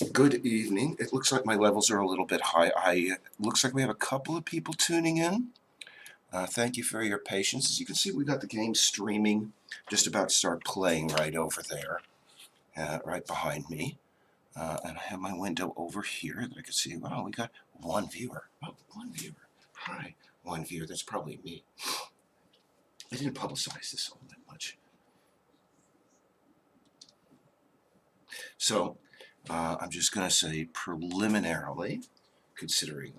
Good evening. It looks like my levels are a little bit high. Looks like we have a couple of people tuning in. Thank you for your patience. As you can see, we got the game streaming, just about to start playing right over there, right behind me. And I have my window over here that I can see. Wow, we got one viewer. Oh, one viewer. Hi, one viewer. That's probably me. I didn't publicize this all that much. So, I'm just going to say preliminarily, considering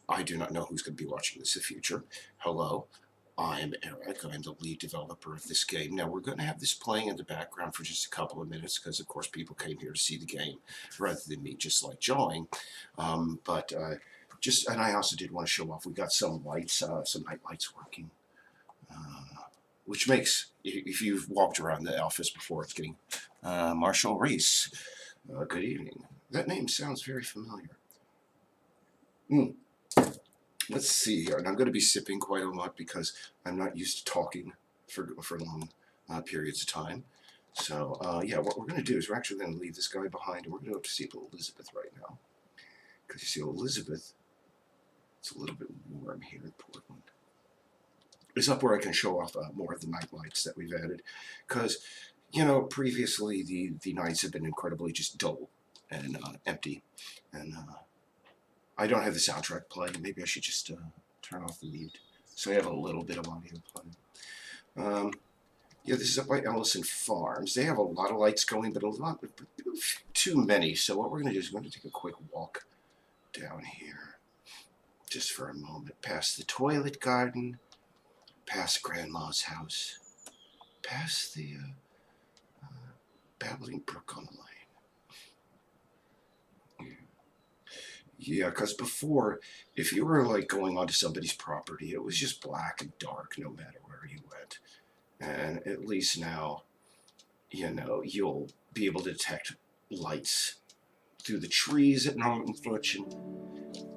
I do not know who's going to be watching this in the future. Hello, I'm Eric. I'm the lead developer of this game. Now, we're going to have this playing in the background for just a couple of minutes because, of course, people came here to see the game rather than me just like jawing. And I also did want to show off, we got some lights, some night lights working. Which makes, if you've walked around the office before, it's getting Marshall Reese. Good evening. That name sounds very familiar. Let's see here. And I'm going to be sipping quite a lot because I'm not used to talking for long periods of time. So, yeah, what we're going to do is we're actually going to leave this guy behind, and we're going to go to see Elizabeth right now. Because you see, Elizabeth, it's a little bit warm here in Portland. It's up where I can show off more of the night lights that we've added. Because, you know, previously the nights have been incredibly just dull and empty. And I don't have the soundtrack playing. Maybe I should just turn off the mute. So I have a little bit of audio playing. Yeah, this is up by Ellison Farms. They have a lot of lights going, but too many. So what we're going to do is we're going to take a quick walk down here. Just for a moment. Past the toilet garden. Past Grandma's house. Past the babbling brook on the lane. Yeah, because before, if you were like going onto somebody's property, it was just black and dark no matter where you went. And at least now, you know, you'll be able to detect lights through the trees at non-inflection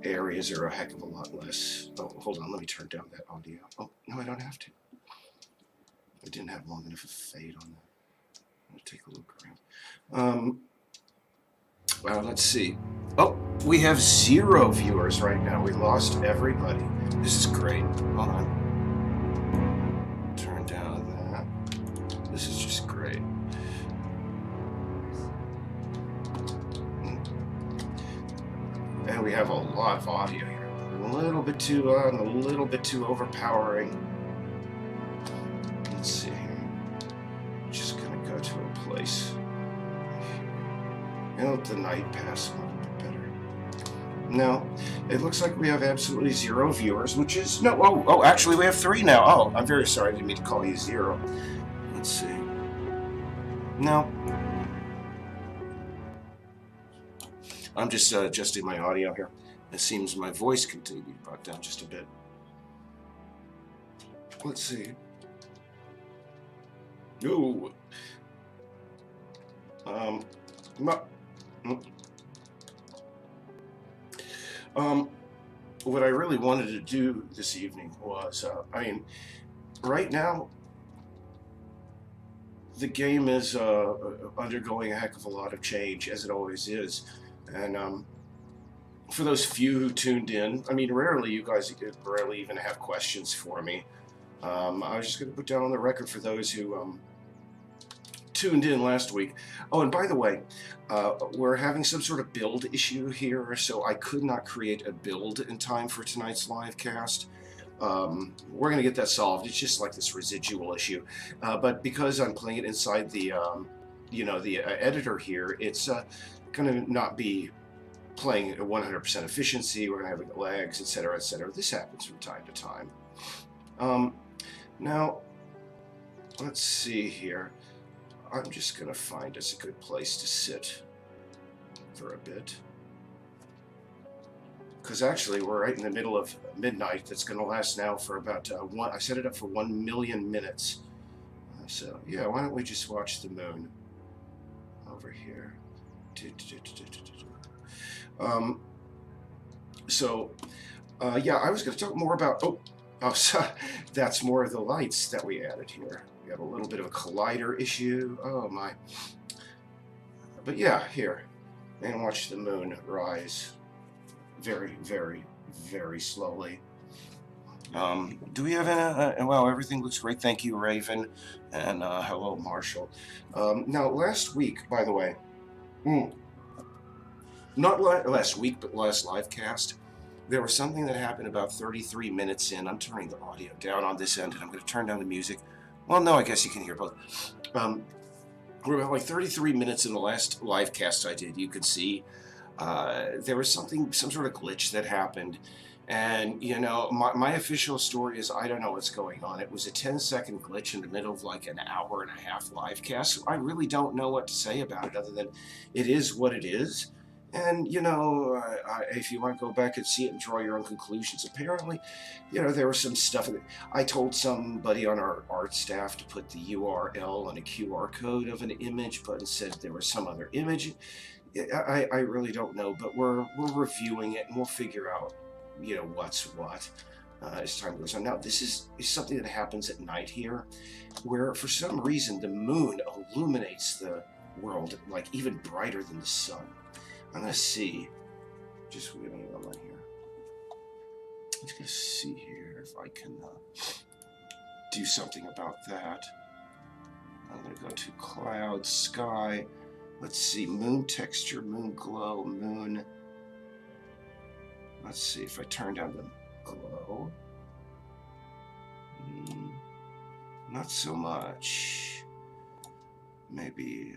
areas are a heck of a lot less. Oh, hold on, let me turn down that audio. Oh, no, I don't have to. I didn't have long enough of a fade on that. I'm going to take a look around. Well, let's see. Oh, we have 0 viewers right now. We lost everybody. This is great. Hold on. Turn down that. This is just great. And we have a lot of audio here. A little bit too loud and a little bit too overpowering. Let's see here. Just gonna go to a place. And let the night pass a little bit better. No, it looks like we have absolutely 0 viewers, which is no. Oh, actually, we have 3 now. Oh, I'm very sorry. I didn't mean to call you 0. Let's see. No. I'm just adjusting my audio here. It seems my voice can be brought down just a bit. Let's see. Ooh. What I really wanted to do this evening was, right now, the game is undergoing a heck of a lot of change, as it always is. And for those few who tuned in, I mean, rarely you guys rarely even have questions for me. I was just going to put down on the record for those who tuned in last week. Oh, and by the way, we're having some sort of build issue here, so I could not create a build in time for tonight's live cast. We're going to get that solved. It's just like this residual issue. But because I'm playing it inside the, the editor here, it's going to not be playing at 100% efficiency. We're going to have lags, etc., etc. This happens from time to time. Now, let's see here. I'm just going to find us a good place to sit for a bit. Because actually, we're right in the middle of midnight. That's going to last now for about I set it up for 1 million minutes. So, yeah, why don't we just watch the moon over here. Yeah, I was going to talk more about... so that's more of the lights that we added here. We have a little bit of a collider issue. Oh, my. But yeah, here. and watch the moon rise very, very, very slowly. Do we have any? Well, everything looks great. Thank you, Raven, and hello, Marshall. Now, last week, by the way, not last week, but last live cast, there was something that happened about 33 minutes in. I'm turning the audio down on this end, and I'm going to turn down the music. Well, no, I guess you can hear both. We're about like 33 minutes in the last live cast I did. You could see there was some sort of glitch that happened. And, you know, my official story is I don't know what's going on. It was a 10-second glitch in the middle of like an hour and a half live cast. So I really don't know what to say about it other than it is what it is. And, you know, if you want to go back and see it and draw your own conclusions, apparently, you know, there was some stuff. I told somebody on our art staff to put the URL on a QR code of an image, but instead there was some other image. I really don't know, but we're reviewing it and we'll figure out, you know, what's what as time goes on. Now, this is something that happens at night here, where for some reason the moon illuminates the world like even brighter than the sun. I'm gonna see. Just wait a minute here. I'm just gonna see here if I can do something about that. I'm gonna go to cloud, sky. Let's see, moon texture, moon glow, moon. Let's see if I turn down the glow. Not so much. Maybe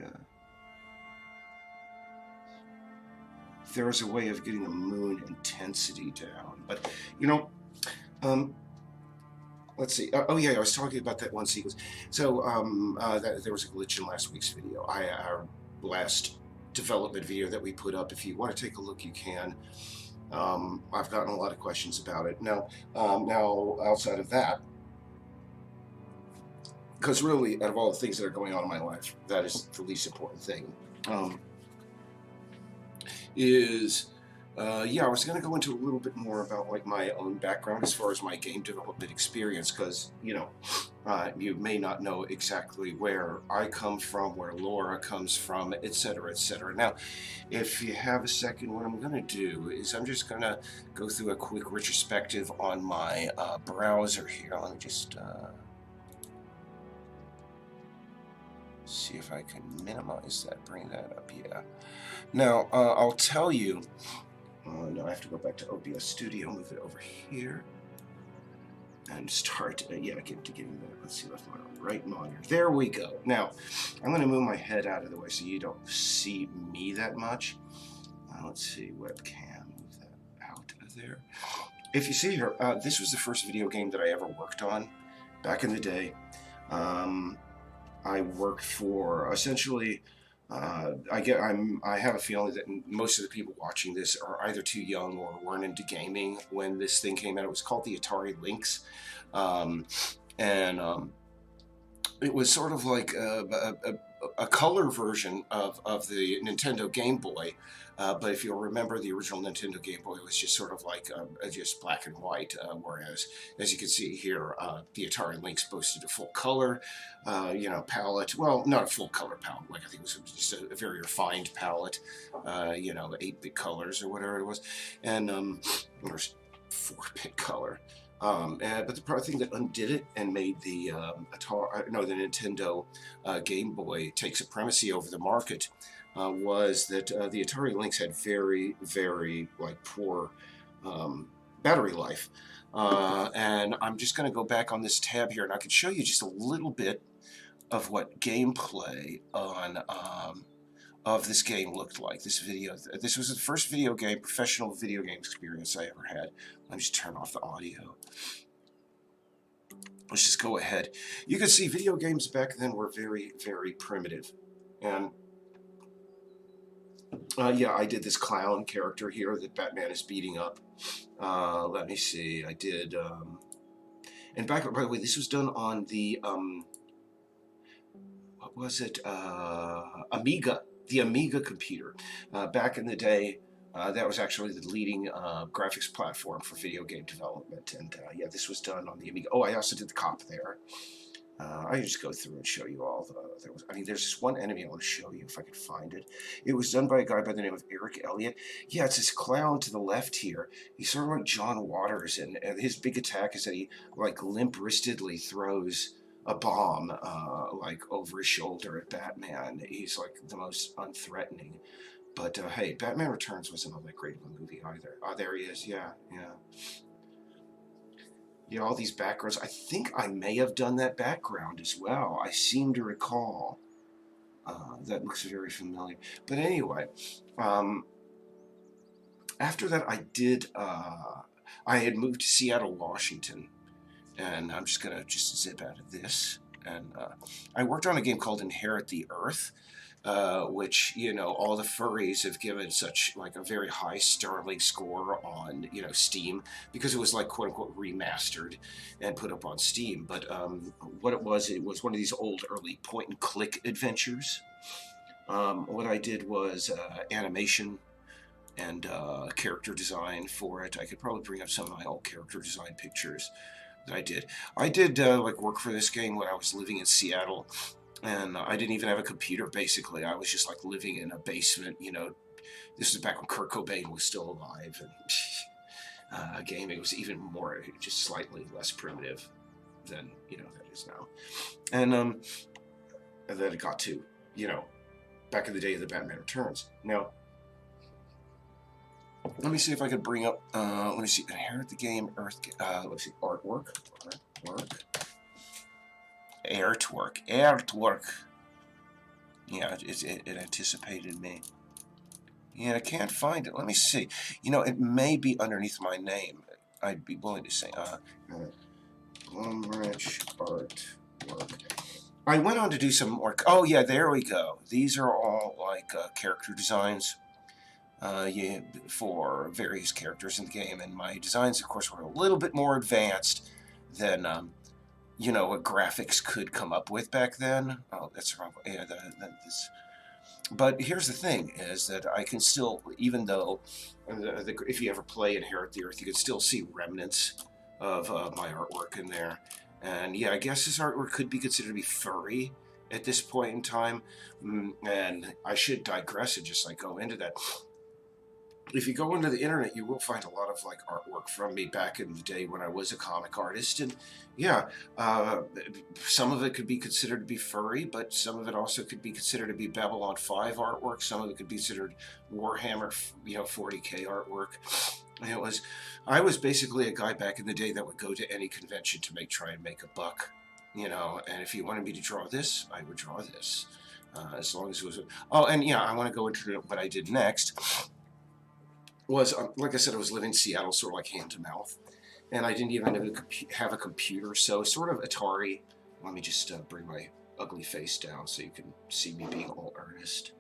there's a way of getting the moon intensity down. But, you know, let's see. Oh, yeah, I was talking about that one sequence. So there was a glitch in last week's video. Our last development video that we put up. If you want to take a look, you can. I've gotten a lot of questions about it. Now, outside of that, because really, out of all the things that are going on in my life, that is the least important thing. Yeah, I was going to go into a little bit more about like my own background as far as my game development experience, because, you know, you may not know exactly where I come from, where Laura comes from, etc., etc. Now, if you have a second, what I'm going to do is I'm just going to go through a quick retrospective on my browser here. Let me just see if I can minimize that, bring that up. Yeah. Now, I'll tell you, no, I have to go back to OBS Studio, move it over here, and start, get to getting there. Let's see, what's my right monitor. There we go. Now, I'm going to move my head out of the way so you don't see me that much. Let's see, webcam, move that out of there. If you see here, this was the first video game that I ever worked on back in the day. I worked for, essentially, I have a feeling that most of the people watching this are either too young or weren't into gaming when this thing came out. It was called the Atari Lynx, it was sort of like a color version of the Nintendo Game Boy. But if you'll remember, the original Nintendo Game Boy was just sort of like just black and white, whereas, as you can see here, the Atari Lynx boasted a full color, palette. Well, not a full color palette, like I think it was just a very refined palette, 8-bit colors or whatever it was, and or 4-bit color. But the thing that undid it and made the the Nintendo Game Boy take supremacy over the market was that the Atari Lynx had very, very poor battery life. And I'm just going to go back on this tab here, and I can show you just a little bit of what gameplay on of this game looked like. This was the first professional video game experience I ever had. Let me just turn off the audio. Let's just go ahead. You can see video games back then were very, very primitive. And I did this clown character here that Batman is beating up. Let me see. I did, and by the way, this was done on the, what was it? Amiga. The Amiga computer. Back in the day, that was actually the leading graphics platform for video game development. And this was done on the Amiga. Oh, I also did the cop there. I just go through and show you all the. I mean, there's this one enemy I want to show you if I can find it. It was done by a guy by the name of Eric Elliott. Yeah, it's this clown to the left here. He's sort of like John Waters, and his big attack is that he like limp-wristedly throws a bomb like over his shoulder at Batman. He's like the most unthreatening. But hey, Batman Returns wasn't all that great of a movie either. Oh, there he is. Yeah, yeah. Yeah, all these backgrounds. I think I may have done that background as well. I seem to recall. That looks very familiar. But anyway, um, after that, I had moved to Seattle, Washington, and I'm just gonna just zip out of this. And I worked on a game called Inherit the Earth, which, you know, all the furries have given such like a very high sterling score on, you know, Steam, because it was like quote unquote remastered and put up on Steam. But what it was one of these old early point and click adventures. What I did was animation and character design for it. I could probably bring up some of my old character design pictures that I did. I did like work for this game when I was living in Seattle, and I didn't even have a computer. Basically, I was just like living in a basement. You know, this was back when Kurt Cobain was still alive, and gaming was even more, just slightly less primitive than, you know, that is now. And then it got to, you know, back in the day of the Batman Returns. Now, let me see if I could bring up. Let me see. Inherit the game. Earth. Let's see. Artwork. Artwork. Yeah, it anticipated me. Yeah, I can't find it. Let me see. You know, it may be underneath my name. I'd be willing to say. Blumrich Artwork. I went on to do some work. Oh yeah, there we go. These are all like character designs. Yeah, for various characters in the game, and my designs, of course, were a little bit more advanced than you know, what graphics could come up with back then. Oh, that's wrong. Yeah, this. But here's the thing: is that I can still, even though if you ever play Inherit the Earth, you can still see remnants of my artwork in there. And yeah, I guess this artwork could be considered to be furry at this point in time. And I should digress and just like go into that. If you go into the internet, you will find a lot of like artwork from me back in the day when I was a comic artist, and yeah, some of it could be considered to be furry, but some of it also could be considered to be Babylon 5 artwork. Some of it could be considered Warhammer, you know, 40K artwork. And I was basically a guy back in the day that would go to any convention to try and make a buck, you know. And if you wanted me to draw this, I would draw this, as long as it was. Oh, and yeah, I want to go into what I did next. Was like I said, I was living in Seattle, sort of like hand to mouth, and I didn't even have a computer, so sort of Atari. Let me just bring my ugly face down so you can see me being all earnest.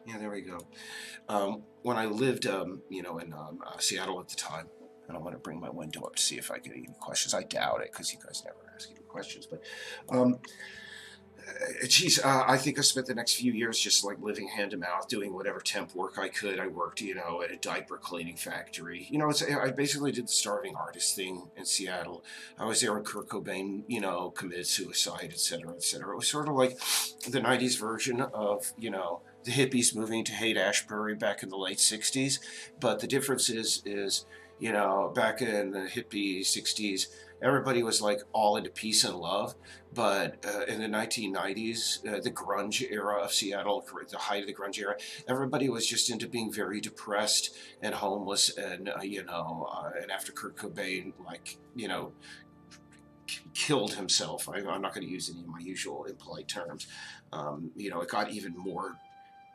Yeah, there we go. When I lived, you know, in Seattle at the time, and I want to bring my window up to see if I get any questions. I doubt it, because you guys never ask any questions, but. Geez, I think I spent the next few years just like living hand to mouth, doing whatever temp work I could. I worked, you know, at a diaper cleaning factory. You know, I basically did the starving artist thing in Seattle. I was there when Kurt Cobain, you know, committed suicide, etc., etc. It was sort of like the '90s version of, you know, the hippies moving to Haight-Ashbury back in the late '60s. But the difference is, you know, back in the hippie '60s, everybody was like all into peace and love. But in the 1990s, the grunge era of Seattle, the height of the grunge era, everybody was just into being very depressed and homeless, and you know, and after Kurt Cobain, like, you know, killed himself. I'm not going to use any of my usual impolite terms. You know, it got even more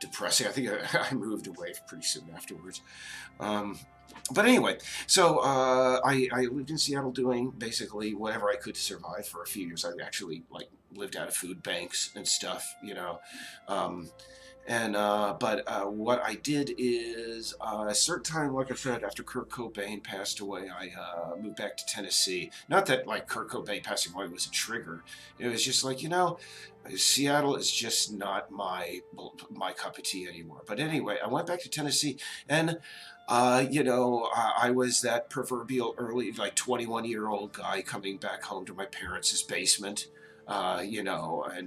depressing. I think I moved away pretty soon afterwards. But anyway, so I lived in Seattle doing basically whatever I could to survive for a few years. I actually like lived out of food banks and stuff, um, but what I did is a certain time, like I said, after Kurt Cobain passed away, I moved back to Tennessee. Not that like Kurt Cobain passing away was a trigger. It was just like, Seattle is just not my cup of tea anymore. But anyway, I went back to Tennessee, and I was that proverbial early, like 21-year-old guy coming back home to my parents' basement. And I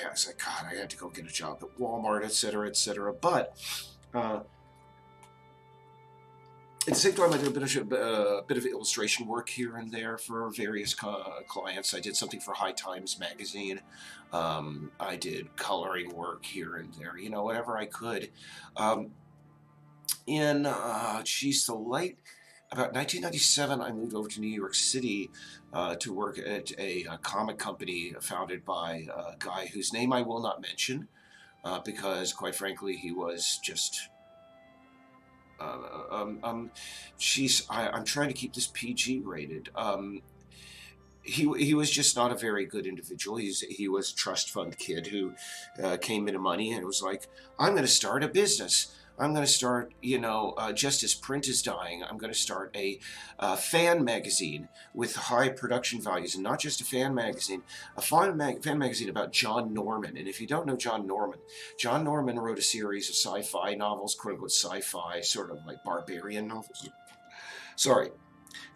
was like, God, I had to go get a job at Walmart, et cetera, et cetera. But at the same time, I did a bit of illustration work here and there for various clients. I did something for High Times magazine. I did coloring work here and there, whatever I could. About 1997, I moved over to New York City to work at a comic company founded by a guy whose name I will not mention because, quite frankly, he was just. I'm trying to keep this PG rated. He was just not a very good individual. He was a trust fund kid who came into money and was like, I'm going to start a business. I'm going to start, just as print is dying, I'm going to start a fan magazine with high production values, and not just a fan magazine, fan magazine about John Norman. And if you don't know John Norman wrote a series of sci-fi novels, quote-unquote sci-fi, sort of like barbarian novels. Sorry,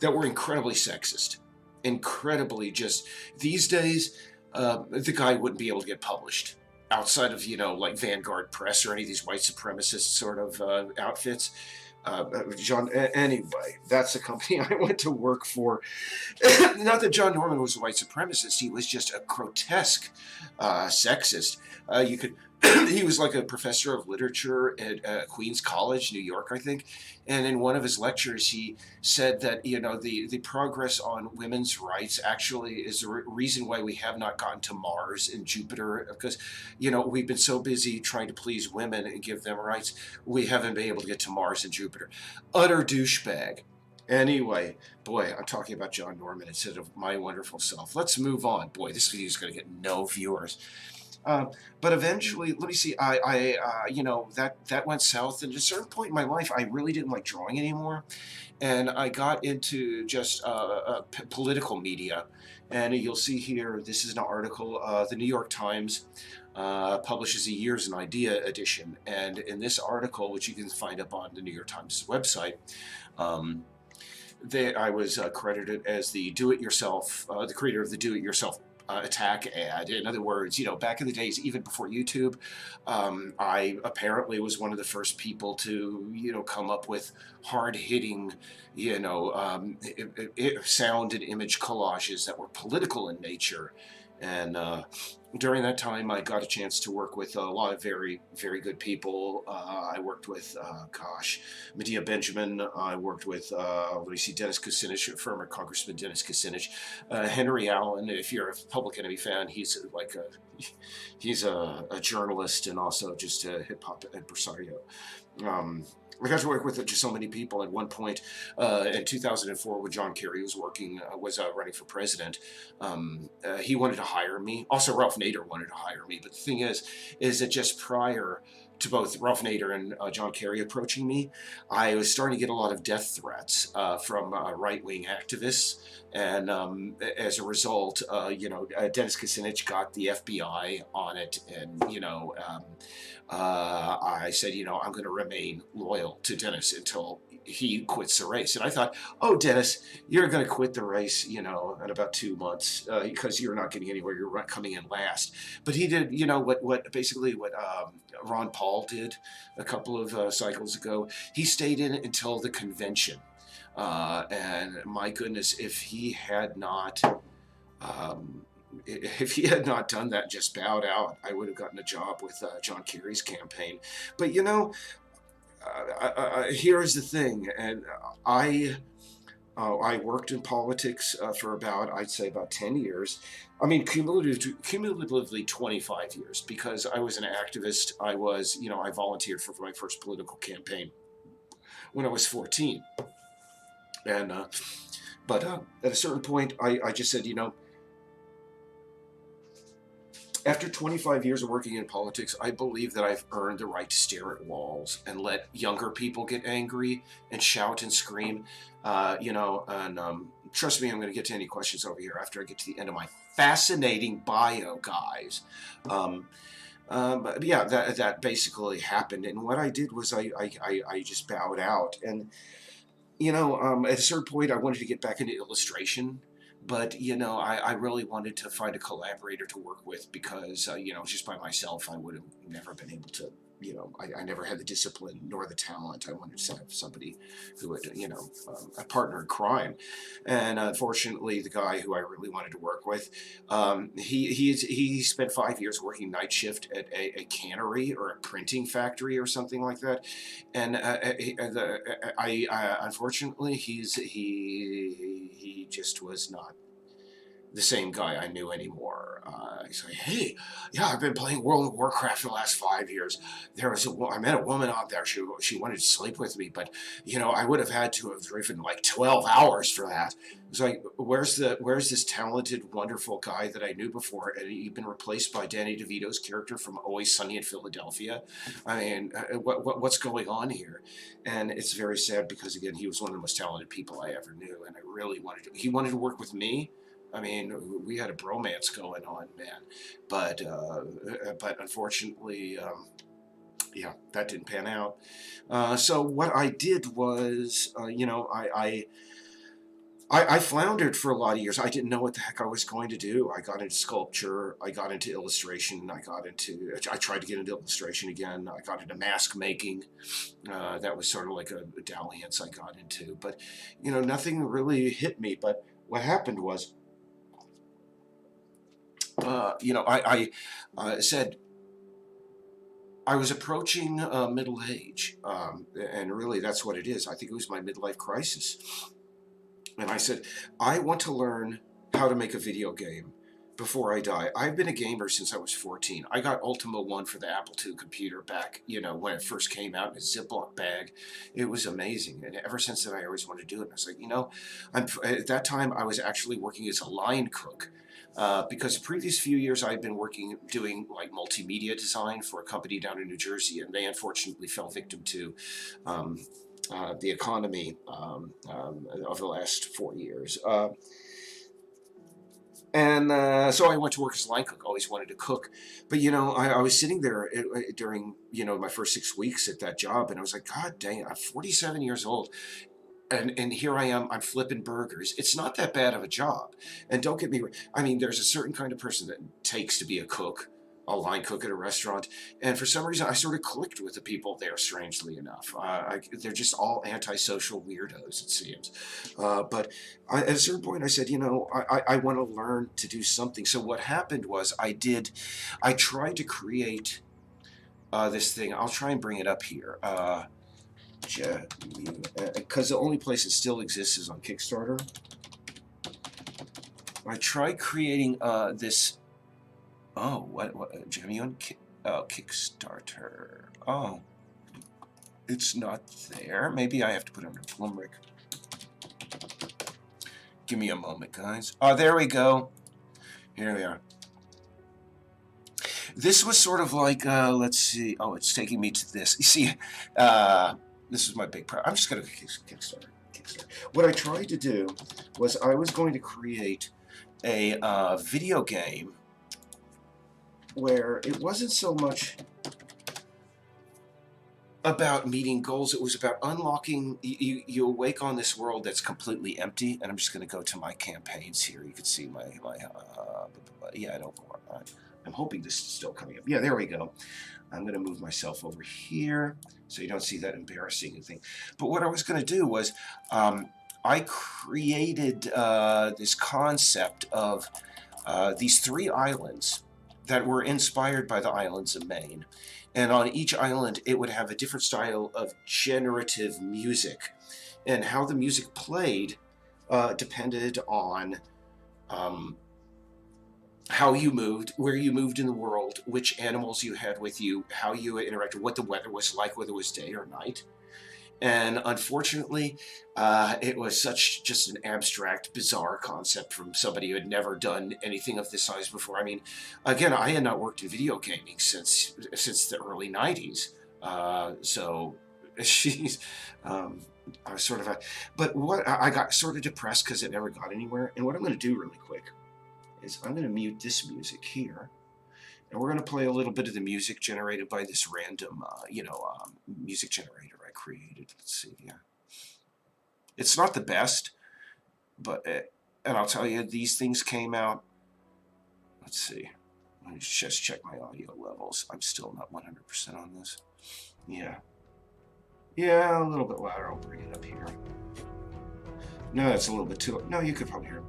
that were incredibly sexist. Incredibly just, these days, the guy wouldn't be able to get published outside of, like Vanguard Press or any of these white supremacist sort of outfits. Anyway, that's the company I went to work for. Not that John Norman was a white supremacist, he was just a grotesque sexist. He was like a professor of literature at Queens College, New York, I think. And in one of his lectures, he said that, the progress on women's rights actually is the reason why we have not gotten to Mars and Jupiter, because, we've been so busy trying to please women and give them rights, we haven't been able to get to Mars and Jupiter. Utter douchebag. Anyway, boy, I'm talking about John Norman instead of my wonderful self. Let's move on. Boy, this video is going to get no viewers. But eventually, let me see, that went south. And at a certain point in my life, I really didn't like drawing anymore. And I got into just political media. And you'll see here, this is an article, the New York Times publishes a Years an Idea edition. And in this article, which you can find up on the New York Times website, I was credited as the do-it-yourself, the creator of the do-it-yourself attack ad. In other words, back in the days, even before YouTube, I apparently was one of the first people to, come up with hard-hitting, sound and image collages that were political in nature. And during that time, I got a chance to work with a lot of very, very good people. I worked with, Medea Benjamin. I worked with, Dennis Kucinich, former Congressman Dennis Kucinich. Henry Allen, if you're a Public Enemy fan, he's a journalist and also just a hip-hop impresario. I got to work with just so many people. At one point, in 2004, when John Kerry was running for president, he wanted to hire me. Also, Ralph Nader wanted to hire me. But the thing is that just prior to both Ralph Nader and John Kerry approaching me, I was starting to get a lot of death threats from right-wing activists. And as a result, Dennis Kucinich got the FBI on it. And, I said, I'm going to remain loyal to Dennis until he quits the race. And I thought, oh, Dennis, you're going to quit the race, in about 2 months because you're not getting anywhere. You're coming in last. But he did, what Ron Paul did a couple of cycles ago. He stayed in until the convention. And my goodness, if he had not done that, just bowed out, I would have gotten a job with John Kerry's campaign. But here is the thing, and I worked in politics for I'd say about 10 years. I mean, cumulatively 25 years, because I was an activist. I volunteered for my first political campaign when I was 14. And, but at a certain point, I just said, After 25 years of working in politics, I believe that I've earned the right to stare at walls and let younger people get angry and shout and scream. Trust me, I'm going to get to any questions over here after I get to the end of my fascinating bio, guys. But yeah, that basically happened. And what I did was I just bowed out. And at a certain point, I wanted to get back into illustration, but I really wanted to find a collaborator to work with because just by myself, I would have never been able to. I never had the discipline nor the talent. I wanted to have somebody who would, a partner in crime. And unfortunately, the guy who I really wanted to work with, he spent 5 years working night shift at a cannery or a printing factory or something like that. And unfortunately, he just was not the same guy I knew anymore. He's like, hey, yeah, I've been playing World of Warcraft for the last 5 years. I met a woman out there. She wanted to sleep with me, but I would have had to have driven like 12 hours for that. It's like, where's this talented, wonderful guy that I knew before, and he'd been replaced by Danny DeVito's character from Always Sunny in Philadelphia? I mean, what's going on here? And it's very sad because again, he was one of the most talented people I ever knew, and I really he wanted to work with me. I mean, we had a bromance going on, man. But unfortunately, yeah, that didn't pan out. So what I did was, I floundered for a lot of years. I didn't know what the heck I was going to do. I got into sculpture. I got into illustration. I tried to get into illustration again. I got into mask making. That was sort of like a dalliance I got into. But, nothing really hit me. But what happened was, I said I was approaching middle age, and really that's what it is. I think it was my midlife crisis. And I said, I want to learn how to make a video game before I die. I've been a gamer since I was 14. I got Ultima 1 for the Apple II computer back, when it first came out in a Ziploc bag. It was amazing. And ever since then, I always wanted to do it. And I was like, at that time, I was actually working as a line cook. Because the previous few years I'd been doing like multimedia design for a company down in New Jersey, and they unfortunately fell victim to the economy of the last 4 years. So I went to work as a line cook. Always wanted to cook, but I was sitting there during my first 6 weeks at that job, and I was like, God dang it, I'm 47 years old. And here I am, I'm flipping burgers. It's not that bad of a job. And don't get me wrong, I mean, there's a certain kind of person that takes to be a cook, a line cook at a restaurant. And for some reason, I sort of clicked with the people there, strangely enough. They're just all antisocial weirdos, it seems. But at a certain point, I said, I want to learn to do something. So what happened was I tried to create this thing. I'll try and bring it up here. Because the only place it still exists is on Kickstarter. I tried creating this. Oh, what genuine Kickstarter? Oh, it's not there. Maybe I have to put it under Flumric. Give me a moment, guys. Oh, there we go. Here we are. This was sort of like, let's see. Oh, it's taking me to this. You see, this is my big problem. I'm just going to Kickstarter. What I tried to do was I was going to create a video game where it wasn't so much about meeting goals. It was about unlocking. You awake on this world that's completely empty. And I'm just going to go to my campaigns here. You can see my yeah, I don't. I'm hoping this is still coming up. Yeah, there we go. I'm going to move myself over here so you don't see that embarrassing thing. But what I was going to do was I created this concept of these 3 islands that were inspired by the islands of Maine. And on each island, it would have a different style of generative music. And how the music played depended on how you moved, where you moved in the world, which animals you had with you, how you interacted, what the weather was like, whether it was day or night. And unfortunately, it was just an abstract, bizarre concept from somebody who had never done anything of this size before. I mean, again, I had not worked in video gaming since the early '90s, so she's. I was sort of but what I got sort of depressed because it never got anywhere. And what I'm going to do really quick is I'm going to mute this music here, and we're going to play a little bit of the music generated by this random, music generator I created. Let's see, yeah. It's not the best, but, and I'll tell you, these things came out, let's see. Let me just check my audio levels. I'm still not 100% on this. Yeah. Yeah, a little bit louder. I'll bring it up here. No, that's a little bit too loud. No, you could probably hear it.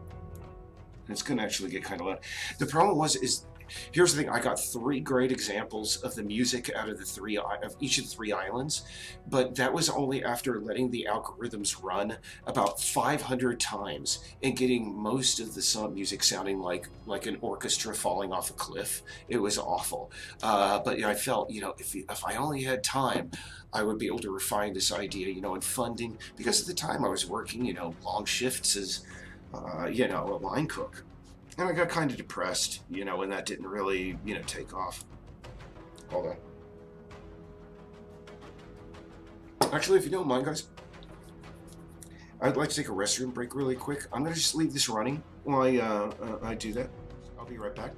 It's going to actually get kind of loud. The problem is here's the thing. I got 3 great examples of the music out of each of the 3 islands, but that was only after letting the algorithms run about 500 times and getting most of the music sounding like an orchestra falling off a cliff. It was awful. But I felt, if I only had time, I would be able to refine this idea, and funding, because at the time I was working, long shifts as a line cook. And I got kind of depressed, and that didn't really, take off. Hold on. Actually, if you don't mind, guys, I'd like to take a restroom break really quick. I'm going to just leave this running while I do that. I'll be right back.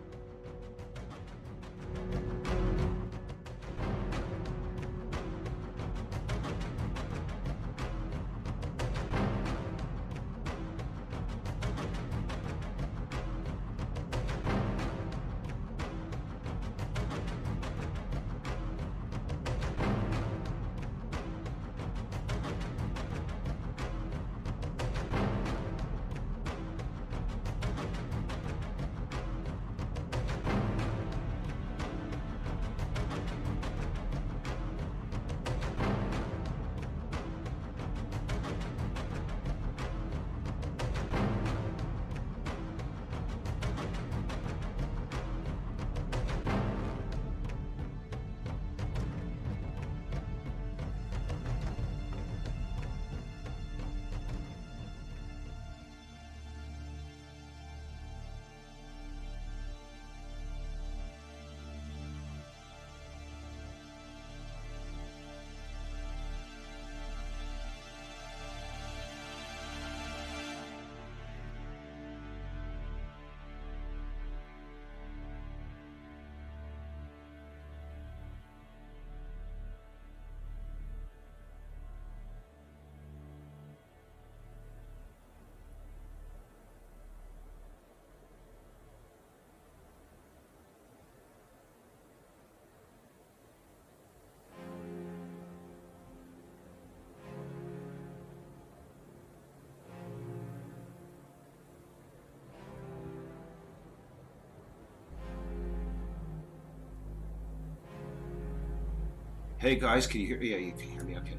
Hey guys, can you hear me? Yeah, you can hear me, okay.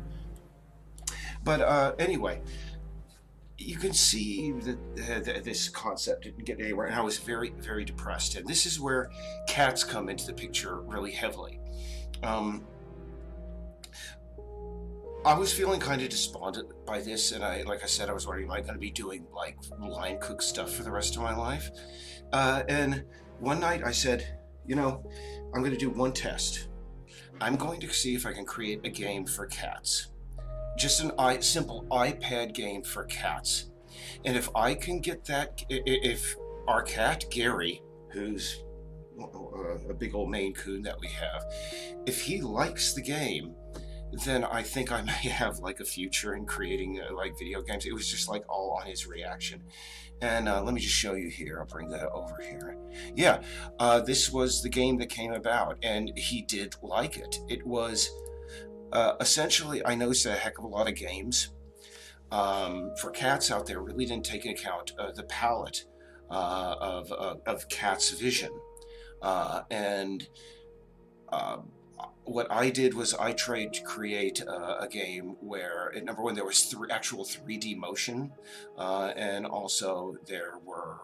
But anyway, you can see that this concept didn't get anywhere, and I was very, very depressed. And this is where cats come into the picture really heavily. I was feeling kind of despondent by this, and like I said, I was wondering, am I going to be doing like line cook stuff for the rest of my life? And one night I said, I'm going to do one test. I'm going to see if I can create a game for cats. Just a simple iPad game for cats. And if I can get that, if our cat, Gary, who's a big old Maine Coon that we have, if he likes the game, then I think I may have like a future in creating like video games. It was just like all on his reaction. And let me just show you here. I'll bring that over here. Yeah, this was the game that came about, and he did like it. It was essentially, I noticed that a heck of a lot of games for cats out there really didn't take into account the palette of cats' vision. And what I did was I tried to create a game where, number one, there was actual 3D motion, and also there were,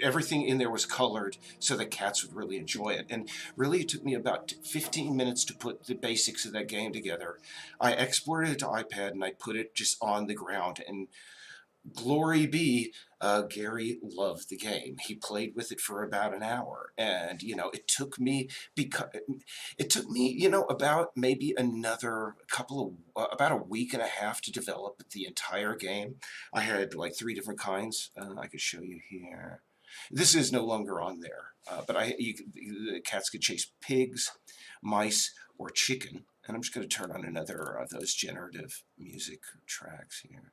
everything in there was colored so that cats would really enjoy it. And really, it took me about 15 minutes to put the basics of that game together. I exported it to iPad and I put it just on the ground. And glory be, Gary loved the game. He played with it for about an hour, and it took me about maybe another couple of about a week and a half to develop the entire game. I had like three different kinds. I could show you here. This is no longer on there, but the cats could chase pigs, mice, or chicken. And I'm just going to turn on another of those generative music tracks here.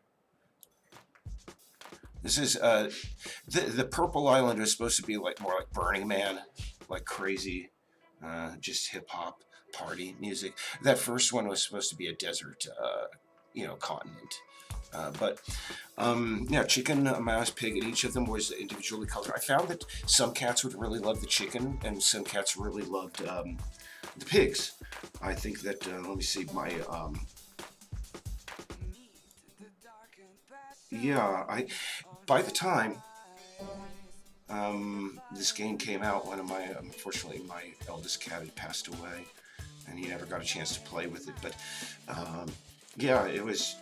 This is the Purple Island is supposed to be like more like Burning Man, like crazy, just hip hop party music. That first one was supposed to be a desert, continent. But chicken, mouse, pig, and each of them was individually colored. I found that some cats would really love the chicken, and some cats really loved the pigs. I think that let me see my. By the time this game came out, unfortunately, my eldest cat had passed away, and he never got a chance to play with it. But it was,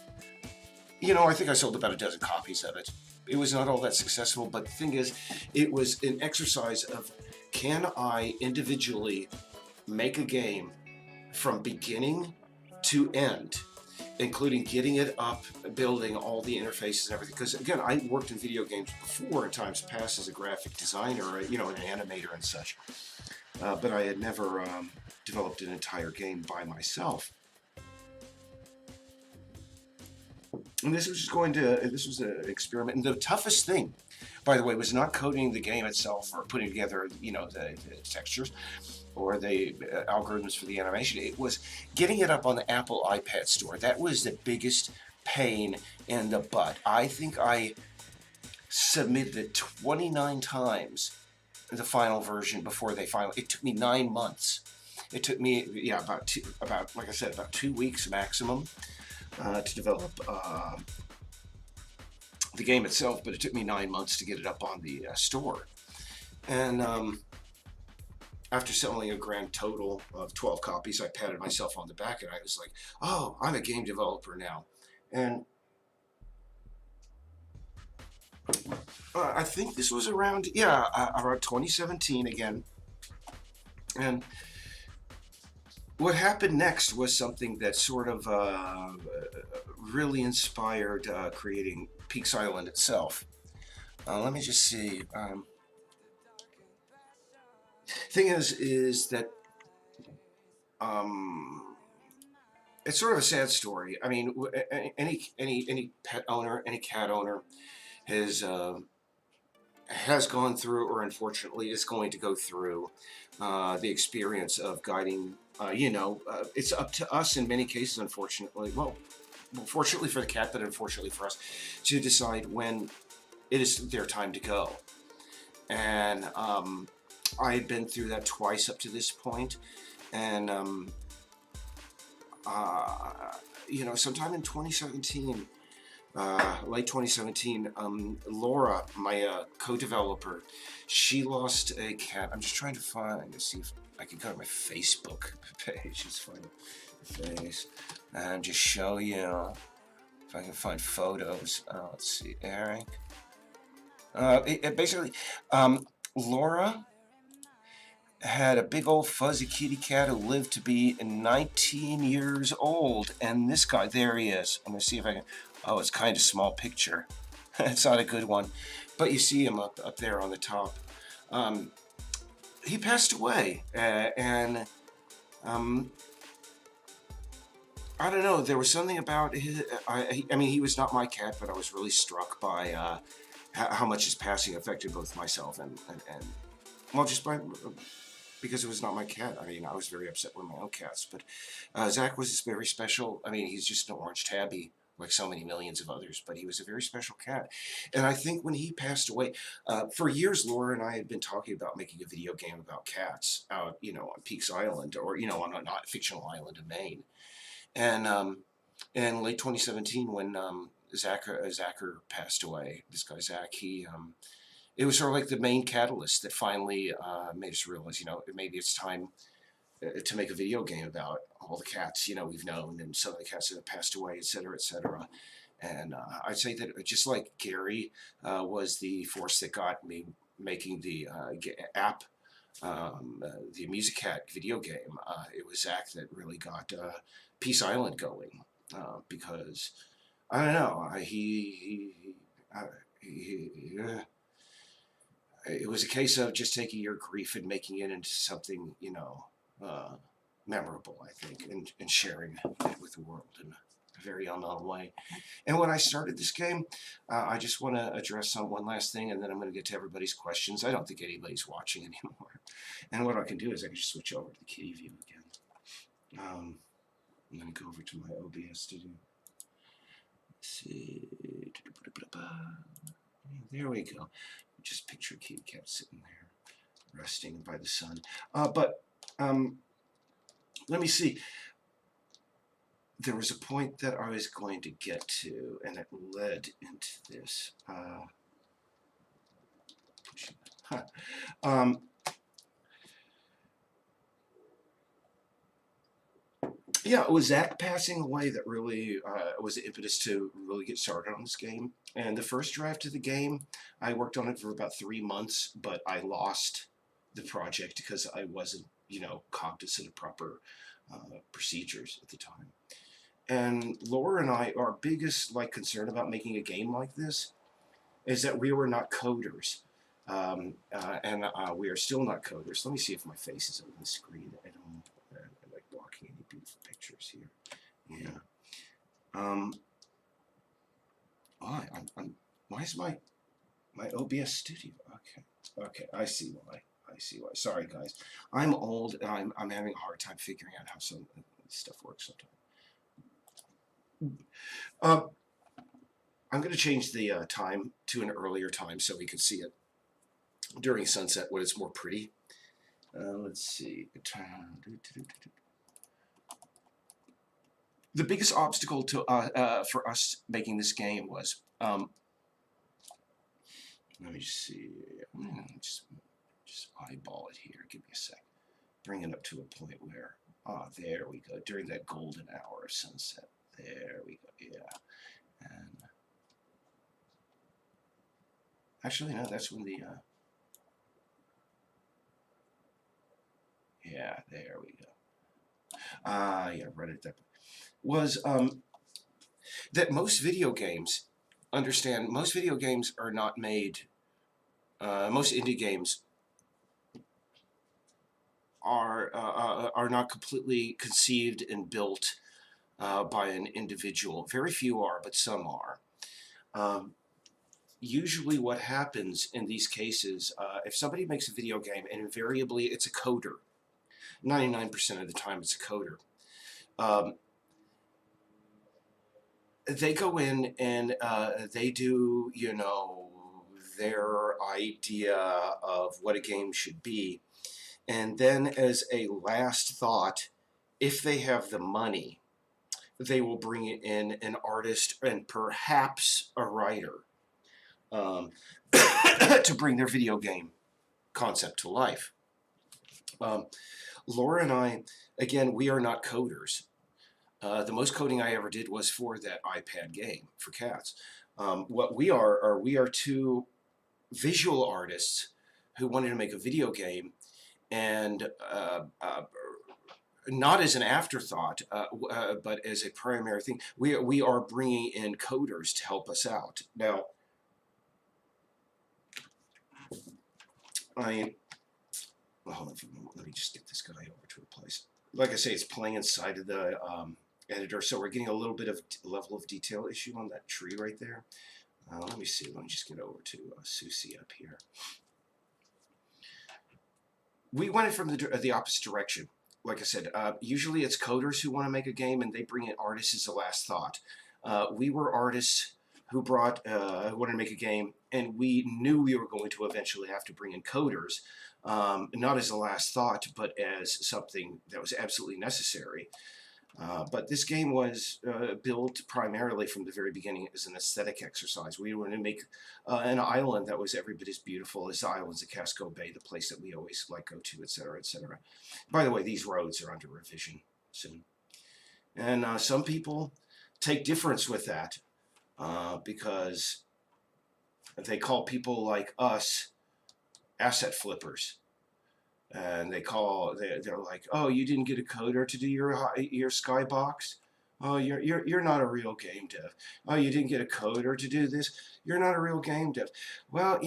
I think I sold about a dozen copies of it. It was not all that successful, but the thing is, it was an exercise of, can I individually make a game from beginning to end, including getting it up, building all the interfaces and everything. Because again, I worked in video games before in times past as a graphic designer, an animator and such. But I had never developed an entire game by myself. And this was an experiment. And the toughest thing, by the way, was not coding the game itself or putting together, the textures or the algorithms for the animation. It was getting it up on the Apple iPad store. That was the biggest pain in the butt. I think I submitted it 29 times, the final version, before they finally. It took me 9 months. It took me, about like I said, about 2 weeks maximum to develop the game itself. But it took me 9 months to get it up on the store. And after selling a grand total of 12 copies, I patted myself on the back and I was like, oh, I'm a game developer now. And I think this was around 2017 again. And what happened next was something that sort of really inspired creating Peaks Island itself. Let me just see. Thing is that it's sort of a sad story. I mean, any pet owner, any cat owner has gone through, or unfortunately is going to go through, the experience of guiding. It's up to us in many cases, unfortunately. Well, fortunately for the cat, but unfortunately for us, to decide when it is their time to go. And I've been through that twice up to this point, and sometime in 2017, late 2017, Laura, my co-developer, she lost a cat. I'm just trying to see if I can go to my Facebook page. Just find the face and just show you if I can find photos. Let's see, Eric. Basically, Laura had a big old fuzzy kitty cat who lived to be 19 years old. And this guy, there he is. I'm going to see if I can. Oh, it's kind of small picture. It's not a good one. But you see him up there on the top. He passed away. And I don't know. There was something about his. I mean, he was not my cat, but I was really struck by how much his passing affected both myself and well, just because it was not my cat. I mean, I was very upset with my own cats. But Zach was very special. I mean, he's just an orange tabby, like so many millions of others, but he was a very special cat. And I think when he passed away, for years, Laura and I had been talking about making a video game about cats out, on Peaks Island, or, on a not fictional island in Maine. And in late 2017, when Zacher passed away, this guy Zach, it was sort of like the main catalyst that finally made us realize, maybe it's time to make a video game about all the cats, we've known, and some of the cats that have passed away, et cetera, et cetera. And I'd say that just like Gary was the force that got me making the app, the Music Cat video game, it was Zach that really got Peace Island going, because I don't know, it was a case of just taking your grief and making it into something, memorable, I think, and sharing it with the world in a very unknown way. And when I started this game, I just want to address one last thing, and then I'm going to get to everybody's questions. I don't think anybody's watching anymore. And what I can do is I can just switch over to the kitty view again. I'm going to go over to my OBS studio. Let's see. There we go. Just picture a kitty cat sitting there, resting by the sun. Let me see. There was a point that I was going to get to, and it led into this. Yeah, it was Zach passing away that really was the impetus to really get started on this game. And the first draft of the game, I worked on it for about 3 months, but I lost the project because I wasn't, cognizant of proper procedures at the time. And Laura and I, our biggest concern about making a game like this is that we were not coders. And we are still not coders. Let me see if my face is on the screen. I like blocking any beautiful pictures here. Yeah. Why is my OBS studio? Okay, I see why. Sorry, guys. I'm old, and I'm having a hard time figuring out how some of this stuff works sometimes. I'm going to change the time to an earlier time so we can see it during sunset when it's more pretty. Let's see. The biggest obstacle to for us making this game was, let me just see. Just eyeball it here. Give me a sec. Bring it up to a point where, there we go. During that golden hour of sunset. There we go. Yeah. And actually, no, that's when the yeah, there we go. Yeah, right at that was that most video games are not made. Most indie games are not completely conceived and built by an individual. Very few are, but some are. Usually what happens in these cases, if somebody makes a video game, and invariably it's a coder, 99% of the time it's a coder, they go in and they do, their idea of what a game should be. And then as a last thought, if they have the money, they will bring in an artist and perhaps a writer to bring their video game concept to life. Laura and I, again, we are not coders. The most coding I ever did was for that iPad game for cats. What we are two visual artists who wanted to make a video game, and not as an afterthought, but as a primary thing. We are bringing in coders to help us out. Now, hold on for a moment. Let me just get this guy over to a place. Like I say, it's playing inside of the editor, so we're getting a little bit of level of detail issue on that tree right there. Let me see. Let me just get over to Susie up here. We went from the opposite direction. Like I said, usually it's coders who want to make a game, and they bring in artists as a last thought. We were artists who wanted to make a game, and we knew we were going to eventually have to bring in coders, not as a last thought, but as something that was absolutely necessary. But this game was built primarily from the very beginning as an aesthetic exercise. We wanted to make an island that was every bit as beautiful as the islands of Casco Bay, the place that we always like go to, etc., etc. By the way, these roads are under revision soon. And some people take difference with that because they call people like us asset flippers. And they're like, oh, you didn't get a coder to do your skybox. Oh, you're not a real game dev. Oh, you didn't get a coder to do this. You're not a real game dev. Well,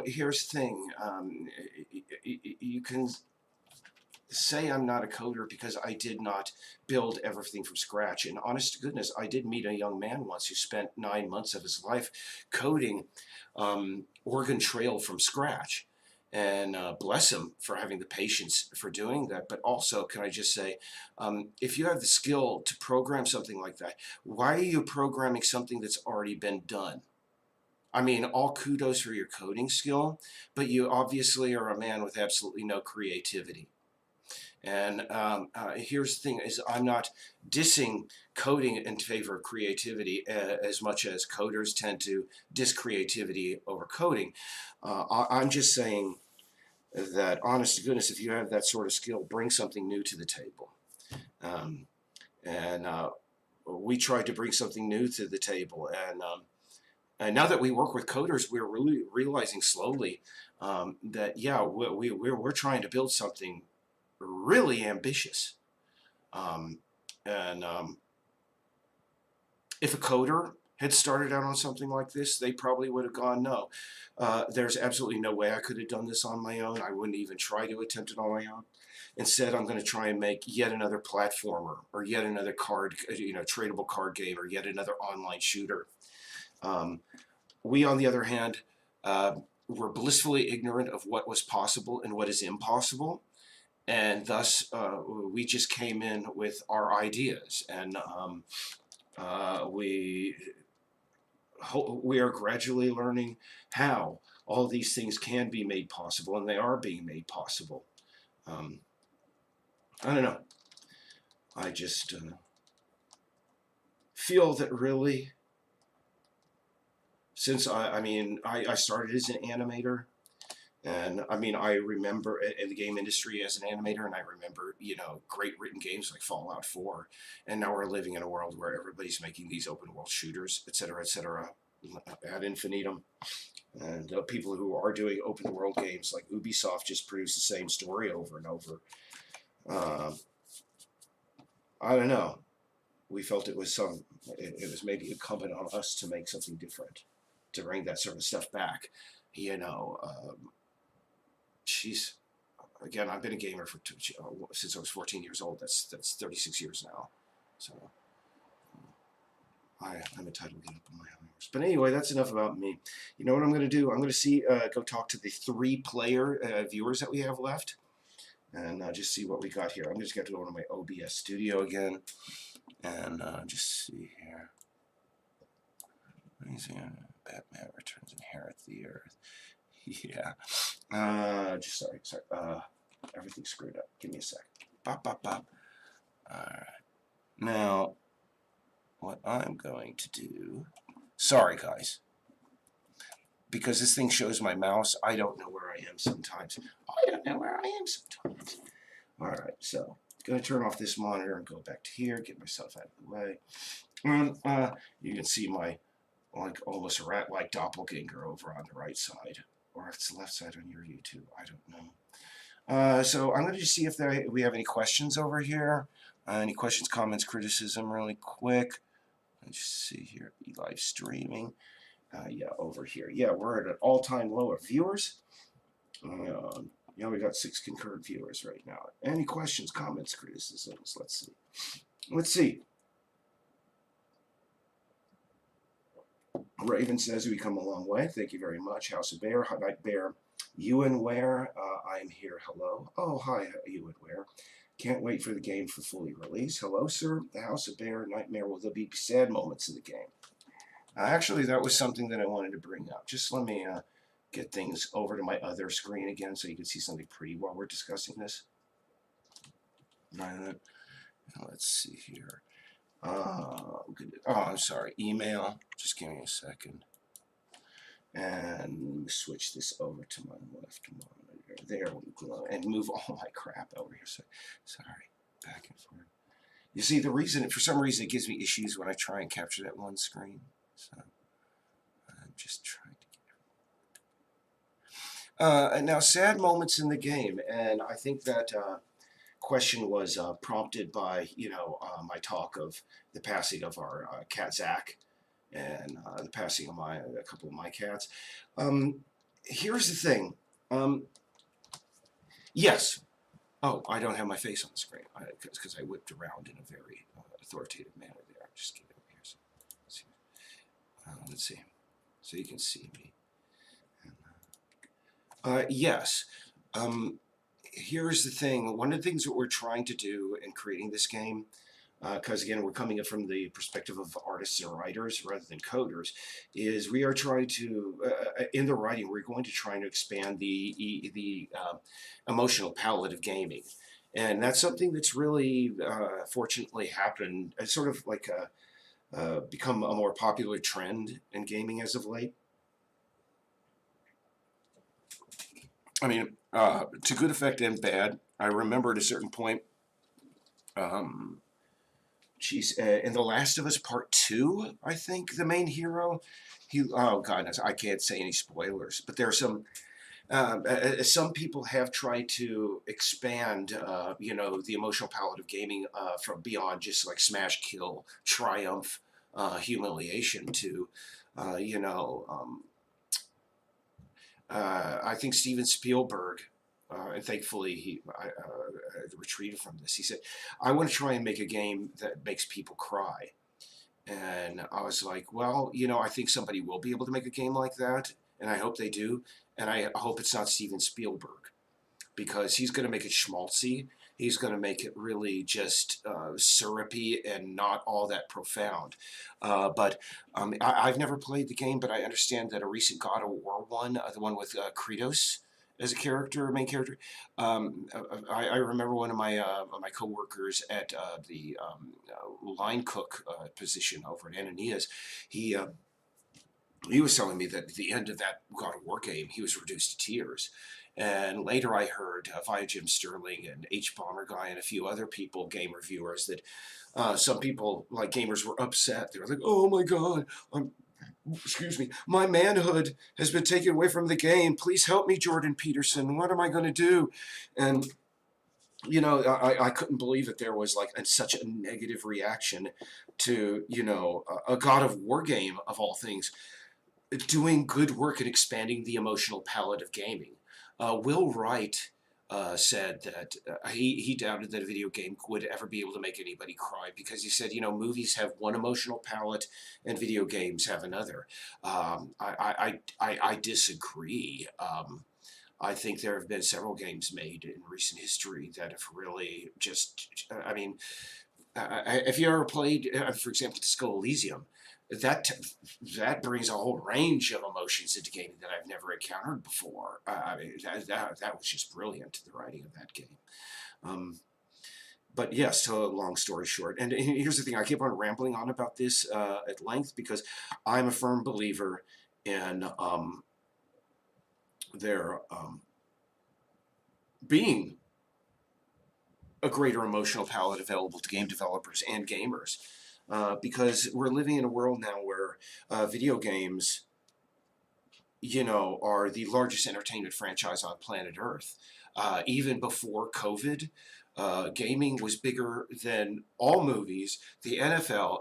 here's the thing. You can say I'm not a coder because I did not build everything from scratch. And honest to goodness, I did meet a young man once who spent 9 months of his life coding Oregon Trail from scratch. And bless him for having the patience for doing that. But also, can I just say, if you have the skill to program something like that, why are you programming something that's already been done? I mean, all kudos for your coding skill, but you obviously are a man with absolutely no creativity. And here's the thing: is I'm not dissing coding in favor of creativity as much as coders tend to diss creativity over coding. I'm just saying that, honest to goodness, if you have that sort of skill, bring something new to the table. And we tried to bring something new to the table, and now that we work with coders, we're really realizing slowly that we're trying to build something really ambitious. Um, and If a coder had started out on something like this, they probably would have gone, no, there's absolutely no way I could have done this on my own. I wouldn't even try to attempt it on my own. Instead, I'm going to try and make yet another platformer or yet another tradable card game or yet another online shooter. We, on the other hand, were blissfully ignorant of what was possible and what is impossible. And thus, we just came in with our ideas, and we are gradually learning how all these things can be made possible, and they are being made possible. I don't know. I just feel that really, since I started as an animator. And I mean, I remember in the game industry as an animator, and I remember, great written games like Fallout 4. And now we're living in a world where everybody's making these open world shooters, et cetera, ad infinitum. And people who are doing open world games like Ubisoft just produce the same story over and over. I don't know. We felt it was maybe incumbent on us to make something different, to bring that sort of stuff back. Jeez, again, I've been a gamer since I was 14 years old. That's 36 years now. So I'm entitled to get up on my hours. But anyway, that's enough about me. You know what I'm going to do? I'm going to go talk to the 3-player viewers that we have left, and just see what we got here. I'm just going to go to my OBS studio again, and just see here. Batman Returns, Inherit the Earth. Yeah. Sorry. Everything's screwed up. Give me a sec. Bop. Alright. Now, what I'm going to do... Sorry, guys. Because this thing shows my mouse, I don't know where I am sometimes. Alright, so, going to turn off this monitor and go back to here, get myself out of the way. And you can see my, almost rat-like doppelganger over on the right side. Or if it's the left side on your YouTube, I don't know. So I'm going to just see if we have any questions over here. Any questions, comments, criticism, really quick. Let's just see here. Live streaming. Yeah, over here. Yeah, we're at an all-time low of viewers. We got 6 concurrent viewers right now. Any questions, comments, criticisms? Let's see. Raven says we come a long way. Thank you very much. House of Bear, Night Bear, Ewanware, I'm here. Hello. Oh, hi, Ewanware. Can't wait for the game for fully release. Hello, sir. The House of Bear, Nightmare. Will there be sad moments in the game? Actually, that was something that I wanted to bring up. Just let me get things over to my other screen again so you can see something pretty while we're discussing this. Let's see here. Oh, I'm sorry. Email. Just give me a second. And switch this over to my left monitor. There we go. And move all my crap over here. So, sorry. Back and forth. You see, the reason, for some reason, it gives me issues when I try and capture that one screen. So, I'm just trying to and now, sad moments in the game. And I think that question was prompted by, my talk of the passing of our cat Zach, and the passing of a couple of my cats. Here's the thing. Yes. Oh, I don't have my face on the screen because I whipped around in a very authoritative manner there. Just get it over here. So, let's see. So you can see me. Yes. Here's the thing. One of the things that we're trying to do in creating this game, because again, we're coming in from the perspective of artists and writers rather than coders, is we are trying to, in the writing, we're going to try to expand the emotional palette of gaming. And that's something that's really, fortunately, happened. It's sort of like become a more popular trend in gaming as of late. I mean, to good effect and bad. I remember at a certain point, in The Last of Us Part 2, I think the main hero, oh God, I can't say any spoilers, but there are some people have tried to expand, the emotional palette of gaming from beyond just like smash, kill, triumph, humiliation to, I think Steven Spielberg, and thankfully he retreated from this. He said, "I want to try and make a game that makes people cry." And I was like, well, I think somebody will be able to make a game like that, and I hope they do. And I hope it's not Steven Spielberg, because he's going to make it schmaltzy. He's going to make it really just syrupy and not all that profound. But I've never played the game, but I understand that a recent God of War one, the one with Kratos as a main character. I remember one of my coworkers at the line cook position over at Ananias. He was telling me that at the end of that God of War game, he was reduced to tears. And later I heard via Jim Sterling and H Bomber Guy and a few other people, game reviewers, that some people, like gamers, were upset. They were like, "Oh my God, excuse me, my manhood has been taken away from the game. Please help me, Jordan Peterson. What am I going to do?" And I couldn't believe that there was like such a negative reaction to a God of War game of all things doing good work at expanding the emotional palette of gaming. Will Wright said that he doubted that a video game would ever be able to make anybody cry, because he said, movies have one emotional palette and video games have another. I disagree. I think there have been several games made in recent history that have really just, I mean, if you ever played, for example, Disco Elysium, that brings a whole range of emotions into gaming that I've never encountered before. I mean, that was just brilliant, the writing of that game. But yes, so long story short, and here's the thing: I keep on rambling on about this at length because I'm a firm believer in there being a greater emotional palette available to game developers and gamers. Because we're living in a world now where video games, are the largest entertainment franchise on planet Earth. Even before COVID, gaming was bigger than all movies, the NFL,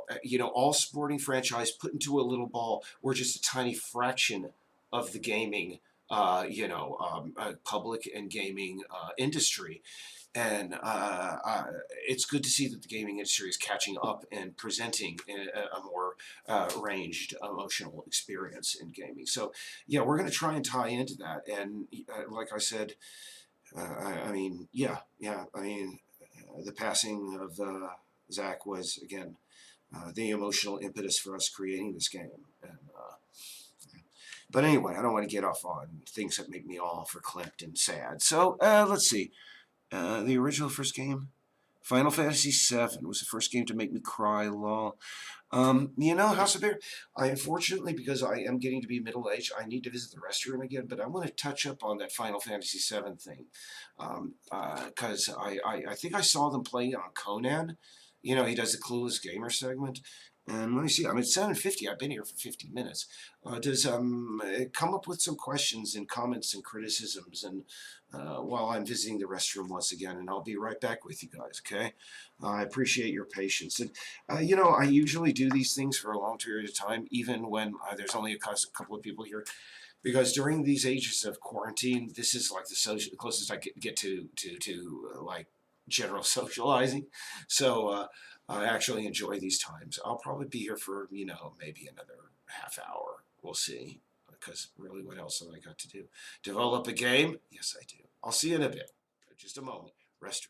all sporting franchise put into a little ball were just a tiny fraction of the gaming, public and gaming industry. And it's good to see that the gaming industry is catching up and presenting a more ranged emotional experience in gaming. So, yeah, we're going to try and tie into that. And like I said, I mean, the passing of Zach was, again, the emotional impetus for us creating this game. And, but anyway, I don't want to get off on things that make me all verklempt and sad. So let's see. The original first game Final Fantasy VII was the first game to make me cry, lol. House of Bear, I unfortunately, because I am getting to be middle aged, I need to visit the restroom again, but I want to touch up on that Final Fantasy VII thing. Because I think I saw them playing it on Conan. He does the Clueless Gamer segment. And let me see, I'm at 7:50. I've been here for 50 minutes. Does come up with some questions and comments and criticisms, and while I'm visiting the restroom once again, and I'll be right back with you guys. Okay, I appreciate your patience. And I usually do these things for a long period of time, even when there's only a couple of people here, because during these ages of quarantine, this is like the closest I get to like general socializing. So I actually enjoy these times. I'll probably be here for maybe another half hour. We'll see. Because really, what else have I got to do? Develop a game? Yes, I do. I'll see you in a bit. Just a moment. Rest.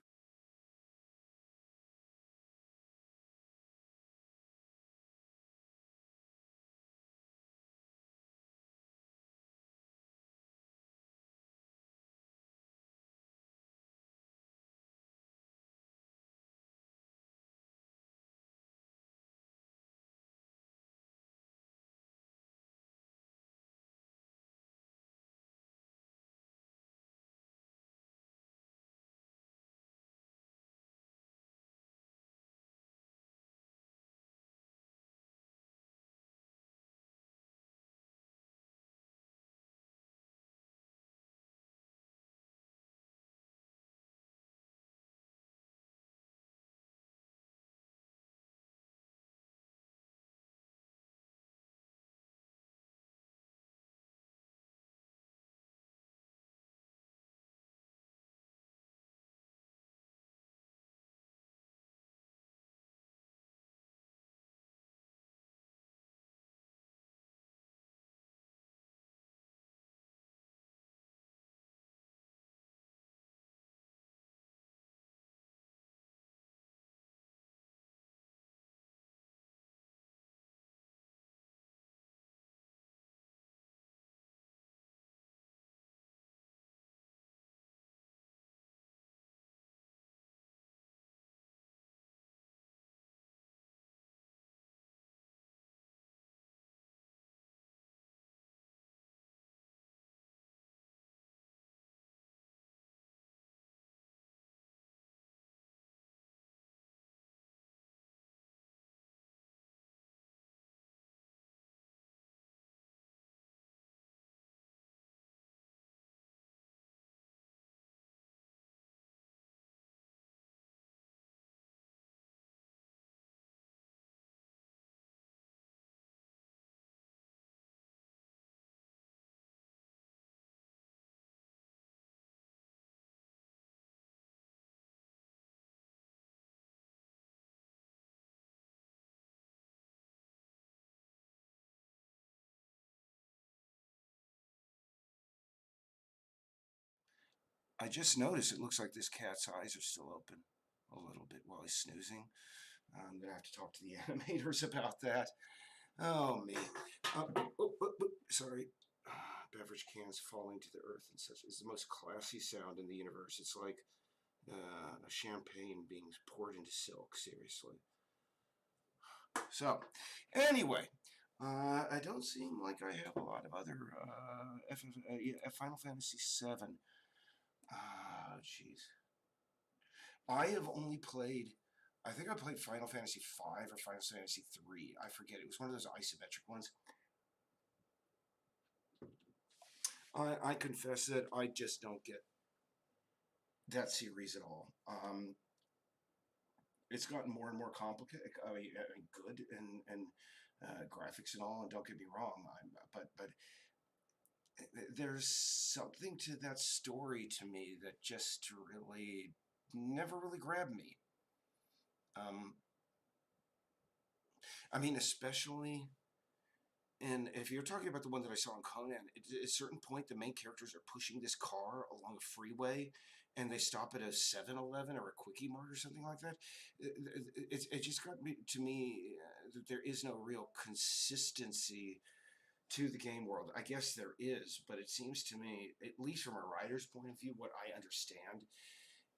I just noticed it looks like this cat's eyes are still open a little bit while he's snoozing. I'm gonna have to talk to the animators about that. Oh me. Sorry. Beverage cans falling to the earth and such is the most classy sound in the universe. It's like a champagne being poured into silk. Seriously. So, anyway, I don't seem like I have a lot of other Final Fantasy VII. Ah, jeez. I have only played. I think I played Final Fantasy V or Final Fantasy III. I forget. It was one of those isometric ones. I confess that I just don't get that series at all. It's gotten more and more complicated. I mean, good and graphics and all. And don't get me wrong. But there's something to that story to me that just really never really grabbed me. Um, I mean, especially. And if you're talking about the one that I saw on Conan, at a certain point, the main characters are pushing this car along a freeway and they stop at a 7-Eleven or a Quickie Mart or something like that. It just got me to me that there is no real consistency to the game world. I guess there is, but it seems to me, at least from a writer's point of view, what I understand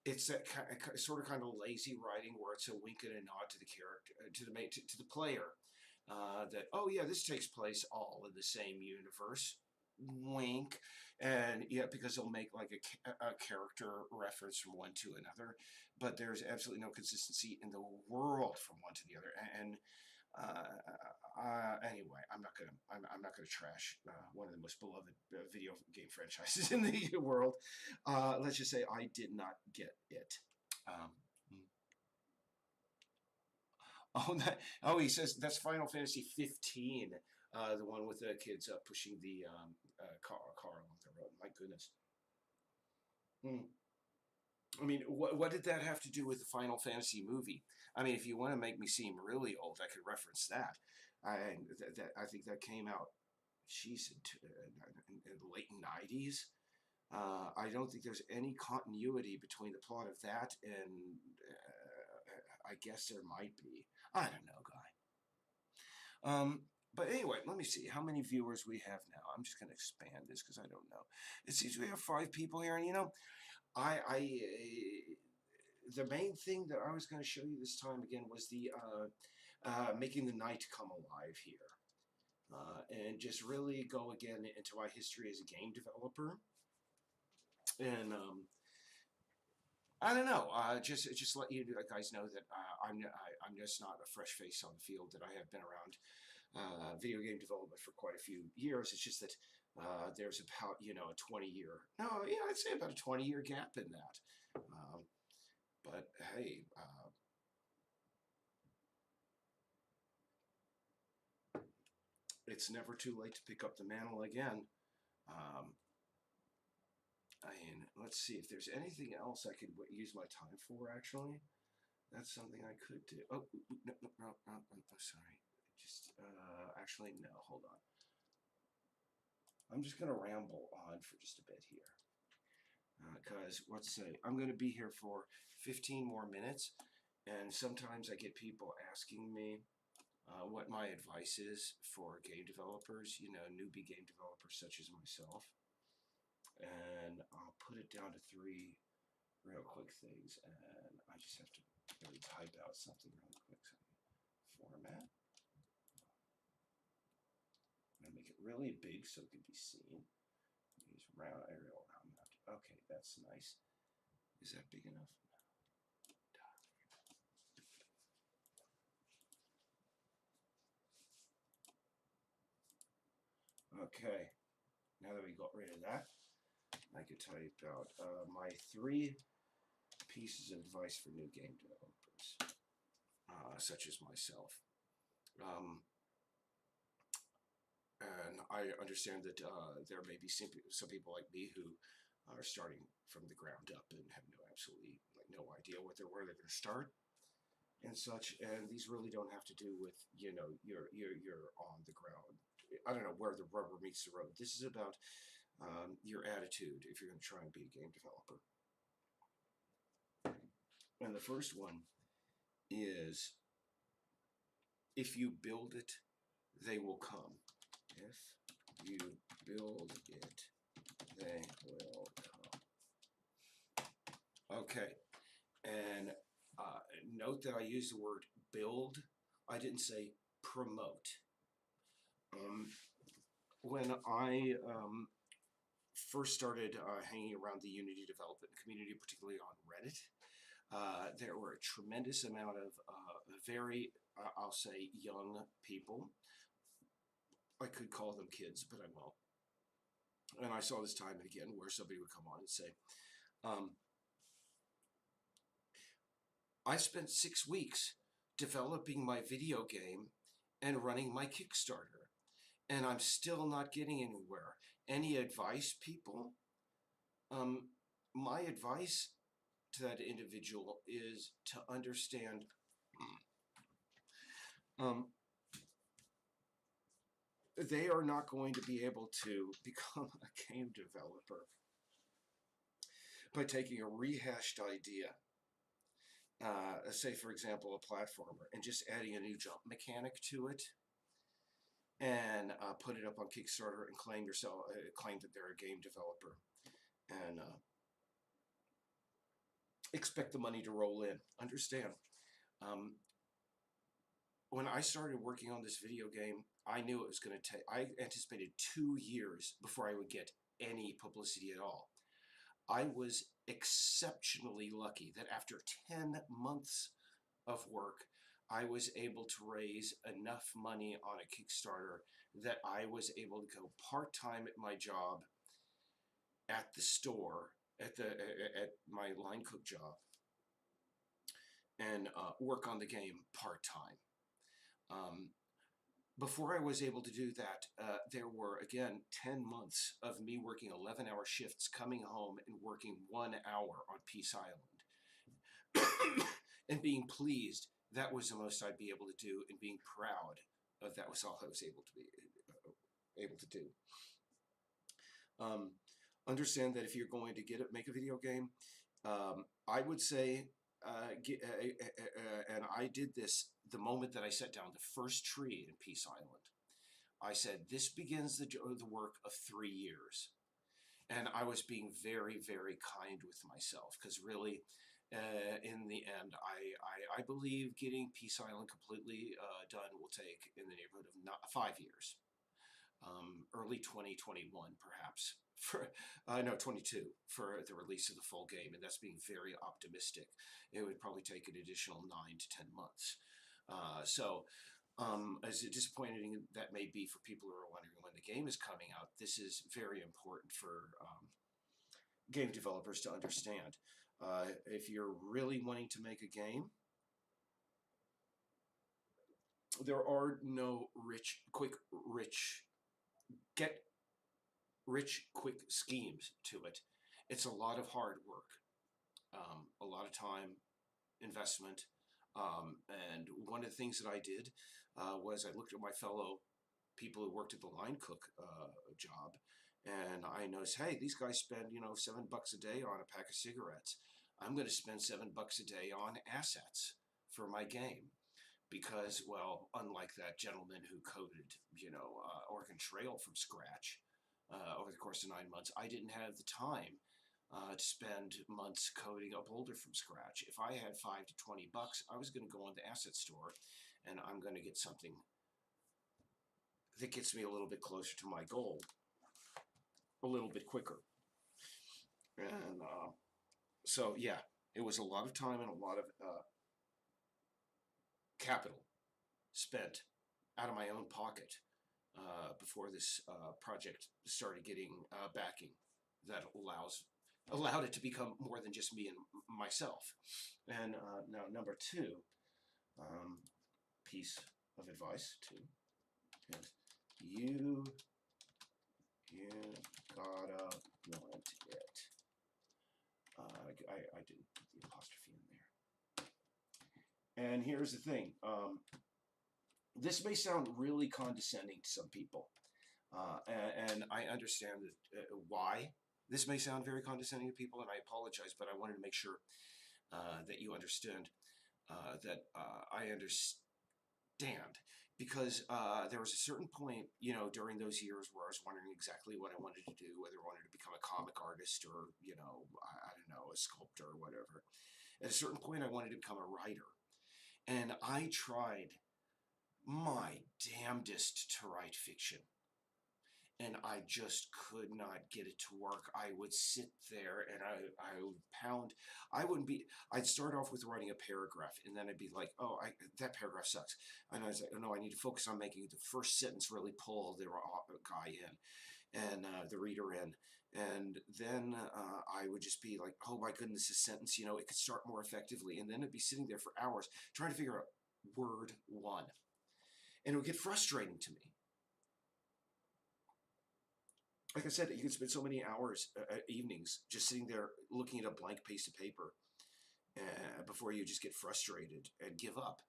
it's that kind of lazy writing where it's a wink and a nod to the character, to the player, that, oh yeah, this takes place all in the same universe, wink. And yeah, because they'll make like a character reference from one to another, but there's absolutely no consistency in the world from one to the other. And anyway, I'm not gonna trash one of the most beloved video game franchises in the world. Let's just say I did not get it. Um, oh, he says that's Final Fantasy 15, the one with the kids pushing the car along the road. My goodness. Hmm. I mean, what did that have to do with the Final Fantasy movie? I mean, if you want to make me seem really old, I could reference that. I think that came out, geez, in the late '90s. I don't think there's any continuity between the plot of that and I guess there might be. I don't know, guy. But anyway, let me see how many viewers we have now. I'm just going to expand this because I don't know. It seems we have 5 people here, and you know, I the main thing that I was going to show you this time again was the making the night come alive here, and just really go again into my history as a game developer, and I don't know. Just let you guys know that I'm just not a fresh face on the field. That I have been around video game development for quite a few years. It's just that there's about a 20-year, no, yeah, I'd say about a 20-year gap in that. But hey, it's never too late to pick up the mantle again. Um, I mean, let's see if there's anything else I could use my time for. Actually, that's something I could do. Oh, no, sorry. Just actually, no. Hold on. I'm just gonna ramble on for just a bit here, because let's say I'm gonna be here for 15 more minutes, and sometimes I get people asking me what my advice is for game developers, newbie game developers such as myself. And I'll put it down to 3 real quick things, and I just have to really type out something really quick. So, format. I'm going to make it really big so it can be seen. Use round Arial round mount. Okay, that's nice. Is that big enough? Okay, now that we got rid of that, I could type out my 3 pieces of advice for new game developers, such as myself. And I understand that there may be some people like me who are starting from the ground up and have absolutely no idea where they're going to start and such. And these really don't have to do with you're on the ground. I don't know where the rubber meets the road. This is about your attitude if you're going to try and be a game developer. And the first one is, if you build it, they will come. If you build it, they will come. Okay, and note that I use the word build. I didn't say promote. When I first started hanging around the Unity development community, particularly on Reddit, there were a tremendous amount of very, I'll say, young people. I could call them kids, but I won't. And I saw this time and again where somebody would come on and say, I spent 6 weeks developing my video game and running my Kickstarter, and I'm still not getting anywhere. Any advice, people? My advice to that individual is to understand they are not going to be able to become a game developer by taking a rehashed idea, say for example a platformer, and just adding a new jump mechanic to it, and put it up on Kickstarter and claim that they're a game developer. And expect the money to roll in. Understand, um, when I started working on this video game, I knew it was going to take, I anticipated 2 years before I would get any publicity at all. I was exceptionally lucky that after 10 months of work, I was able to raise enough money on a Kickstarter that I was able to go part-time at my job at the store, at my line cook job, and work on the game part-time. Um, Before I was able to do that, there were, again, 10 months of me working 11-hour shifts, coming home and working 1 hour on Peace Island, and being pleased that was the most I'd be able to do, and being proud of that was all I was able to do. Understand that if you're going to make a video game, I would say, and I did this the moment that I set down the first tree in Peace Island. I said, this begins the work of 3 years. And I was being very, very kind with myself, because really, in the end, I believe getting Peace Island completely done will take in the neighborhood of 5 years. Early 2021, perhaps, for no, 22 for the release of the full game, and that's being very optimistic. It would probably take an additional 9 to 10 months. As disappointing that may be for people who are wondering when the game is coming out, this is very important for game developers to understand. If you're really wanting to make a game, there are no get rich quick schemes to it. It's a lot of hard work, a lot of time, investment. And one of the things that I did was I looked at my fellow people who worked at the line cook job, and I noticed, hey, these guys spend, $7 a day on a pack of cigarettes. I'm going to spend $7 a day on assets for my game. Because, well, unlike that gentleman who coded, Oregon Trail from scratch over the course of 9 months, I didn't have the time to spend months coding a Boulder from scratch. If I had $5 to $20, I was going to go on the asset store, and I'm going to get something that gets me a little bit closer to my goal, a little bit quicker. And so, yeah, it was a lot of time and a lot of capital spent out of my own pocket before this project started getting backing that allowed it to become more than just me and myself. And now, number two, piece of advice too, is you gotta want it. I didn't put the apostrophe in there. And here's the thing. This may sound really condescending to some people, and I understand why this may sound very condescending to people, and I apologize, but I wanted to make sure that you understood that I understand, because there was a certain point, during those years where I was wondering exactly what I wanted to do, whether I wanted to become a comic artist or, I don't know, a sculptor or whatever. At a certain point, I wanted to become a writer, and I tried my damnedest to write fiction, and I just could not get it to work. I would sit there and I would pound. I'd start off with writing a paragraph, and then I'd be like, oh, that paragraph sucks. And I was like, oh no, I need to focus on making the first sentence really pull the guy in, and the reader in. And then I would just be like, oh my goodness, this sentence, it could start more effectively. And then I'd be sitting there for hours trying to figure out word one. And it would get frustrating to me. Like I said, you can spend so many hours, evenings, just sitting there looking at a blank piece of paper before you just get frustrated and give up.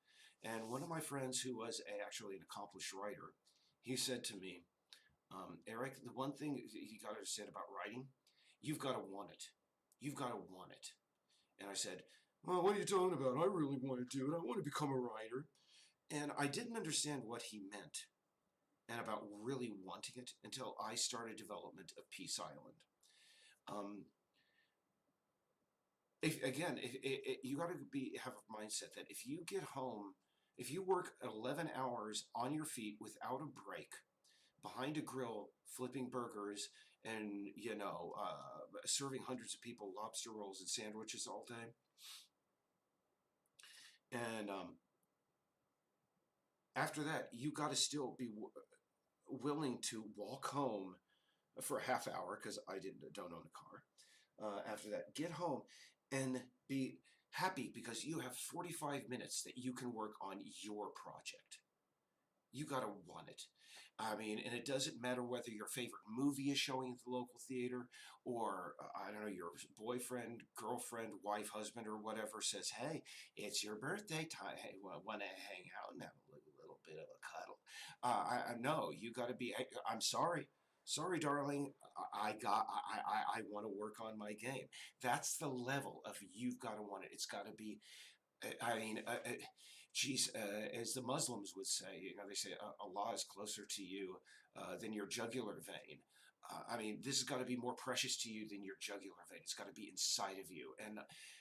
And one of my friends, who was actually an accomplished writer, he said to me, Eric, the one thing you got to understand about writing, you've got to want it. You've got to want it. And I said, well, what are you talking about? I really want to do it. I want to become a writer. And I didn't understand what he meant and about really wanting it until I started development of Peace Island. you got to have a mindset that if you get home, if you work 11 hours on your feet without a break, behind a grill, flipping burgers, and serving hundreds of people lobster rolls and sandwiches all day, and after that, you got to still be willing to walk home for a half hour because don't own a car. After that, get home and be happy because you have 45 minutes that you can work on your project. You gotta want it. I mean, and it doesn't matter whether your favorite movie is showing at the local theater or, I don't know, your boyfriend, girlfriend, wife, husband, or whatever says, hey, it's your birthday time. Hey, well, want to hang out and have a little bit of a cuddle? I know, you gotta be, I'm sorry. Sorry, darling. I want to work on my game. That's the level of you've got to want it. It's got to be I mean, geez, as the Muslims would say, they say Allah is closer to you than your jugular vein. I mean, this has got to be more precious to you than your jugular vein. It's got to be inside of you, and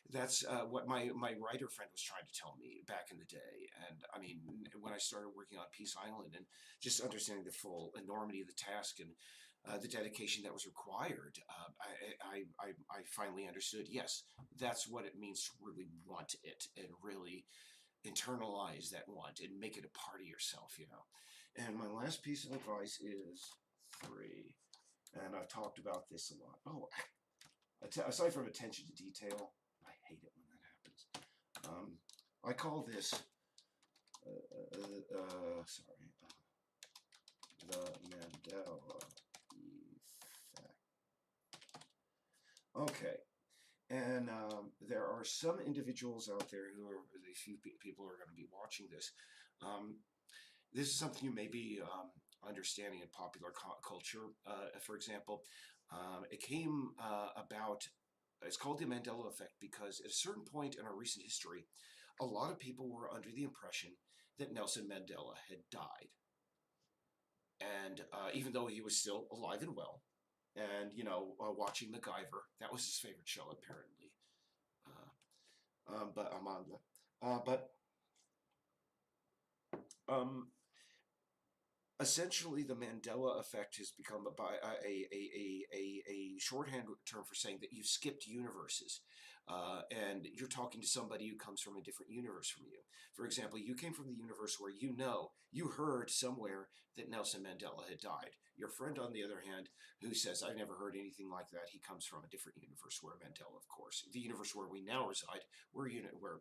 that's what my writer friend was trying to tell me back in the day. And I mean, when I started working on Peace Island and just understanding the full enormity of the task and the dedication that was required, I finally understood. Yes, that's what it means to really want it and really internalize that want and make it a part of yourself. And my last piece of advice is 3. And I've talked about this a lot. Oh, aside from attention to detail, I hate it when that happens. I call this, the Mandela Effect. Okay. And there are some individuals out there who are, the few people who are going to be watching this. This is something you may be understanding in popular culture. For example, it came about, it's called the Mandela Effect because at a certain point in our recent history, a lot of people were under the impression that Nelson Mandela had died. And even though he was still alive and well, and, watching MacGyver, that was his favorite show, apparently. But Amanda. But essentially, the Mandela effect has become a shorthand term for saying that you've skipped universes, and you're talking to somebody who comes from a different universe from you. For example, you came from the universe where you heard somewhere that Nelson Mandela had died. Your friend, on the other hand, who says, I've never heard anything like that, he comes from a different universe where Mandela, of course, the universe where we now reside, where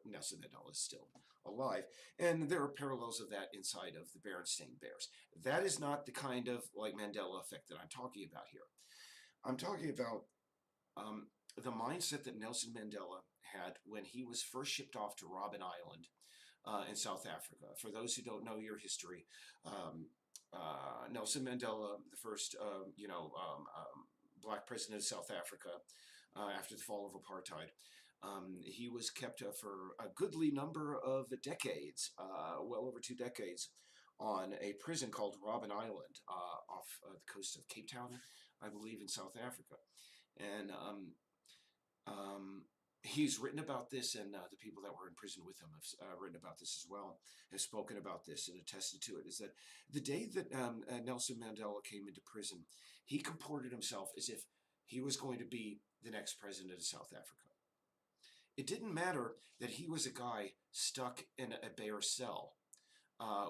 Nelson Mandela is still alive. And there are parallels of that inside of the Berenstain Bears. That is not the kind of Mandela effect that I'm talking about here. I'm talking about the mindset that Nelson Mandela had when he was first shipped off to Robben Island in South Africa. For those who don't know your history, Nelson Mandela, the first black president of South Africa after the fall of apartheid, he was kept for a goodly number of decades, well over 2 decades, on a prison called Robben Island off the coast of Cape Town, I believe, in South Africa. And he's written about this, and the people that were in prison with him have written about this as well, have spoken about this and attested to it, is that the day that Nelson Mandela came into prison, he comported himself as if he was going to be the next president of South Africa. It didn't matter that he was a guy stuck in a bare cell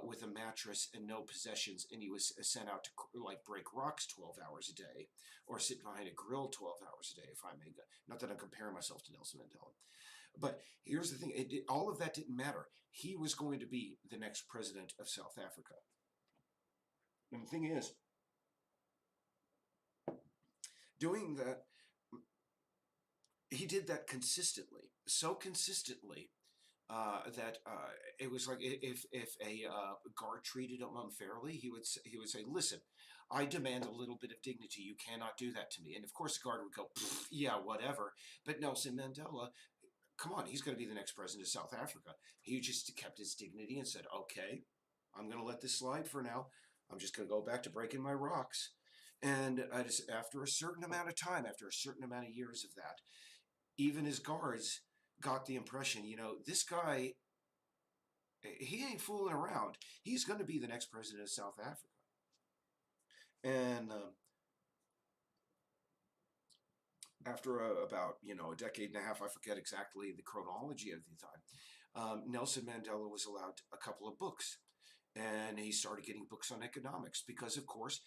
with a mattress and no possessions, and he was sent out to break rocks 12 hours a day, or sit behind a grill 12 hours a day, if I may. Not that I'm comparing myself to Nelson Mandela. But here's the thing, all of that didn't matter. He was going to be the next president of South Africa. And the thing is, doing that, he did that consistently, so consistently that it was like if a guard treated him unfairly, he would say, "Listen, I demand a little bit of dignity. You cannot do that to me." And of course, the guard would go, "Yeah, whatever." But Nelson Mandela, come on, he's going to be the next president of South Africa. He just kept his dignity and said, "Okay, I'm going to let this slide for now. I'm just going to go back to breaking my rocks." And after a certain amount of time, after a certain amount of years of that, even his guards got the impression, this guy, he ain't fooling around. He's going to be the next president of South Africa. And after about a decade and a half, I forget exactly the chronology of the time, Nelson Mandela was allowed a couple of books, and he started getting books on economics because, of course,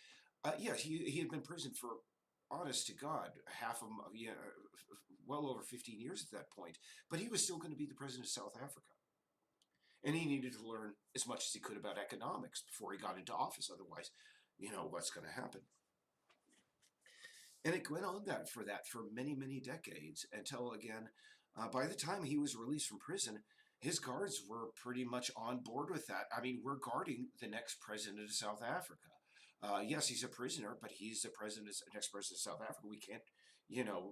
yes, he had been imprisoned for, honest to God, half of well over 15 years at that point, but he was still going to be the president of South Africa. And he needed to learn as much as he could about economics before he got into office. Otherwise, what's going to happen? And it went on for many, many decades until, again, by the time he was released from prison, his guards were pretty much on board with that. I mean, we're guarding the next president of South Africa. Yes, he's a prisoner, but he's the next president of South Africa. We can't,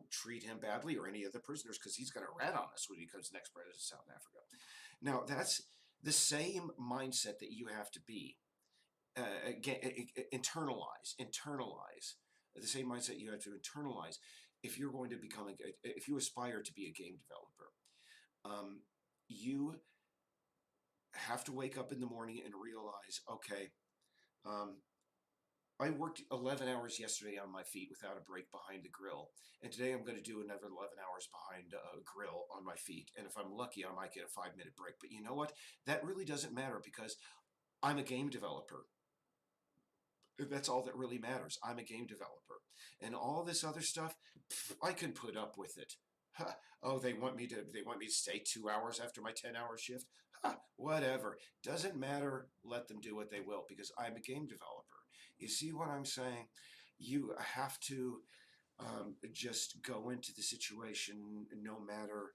treat him badly or any other prisoners because he's going to rat on us when he becomes the next president of South Africa. Now, that's the same mindset that you have to be. Again, internalize. The same mindset you have to internalize if you're going to if you aspire to be a game developer. You have to wake up in the morning and realize, okay, I worked 11 hours yesterday on my feet without a break behind the grill, and today I'm going to do another 11 hours behind a grill on my feet, and if I'm lucky, I might get a 5-minute break. But you know what? That really doesn't matter because I'm a game developer. That's all that really matters. I'm a game developer. And all this other stuff, I can put up with it. Huh. Oh, they want me to stay 2 hours after my 10-hour shift? Huh. Whatever. Doesn't matter. Let them do what they will because I'm a game developer. You see what I'm saying? You have to just go into the situation no matter,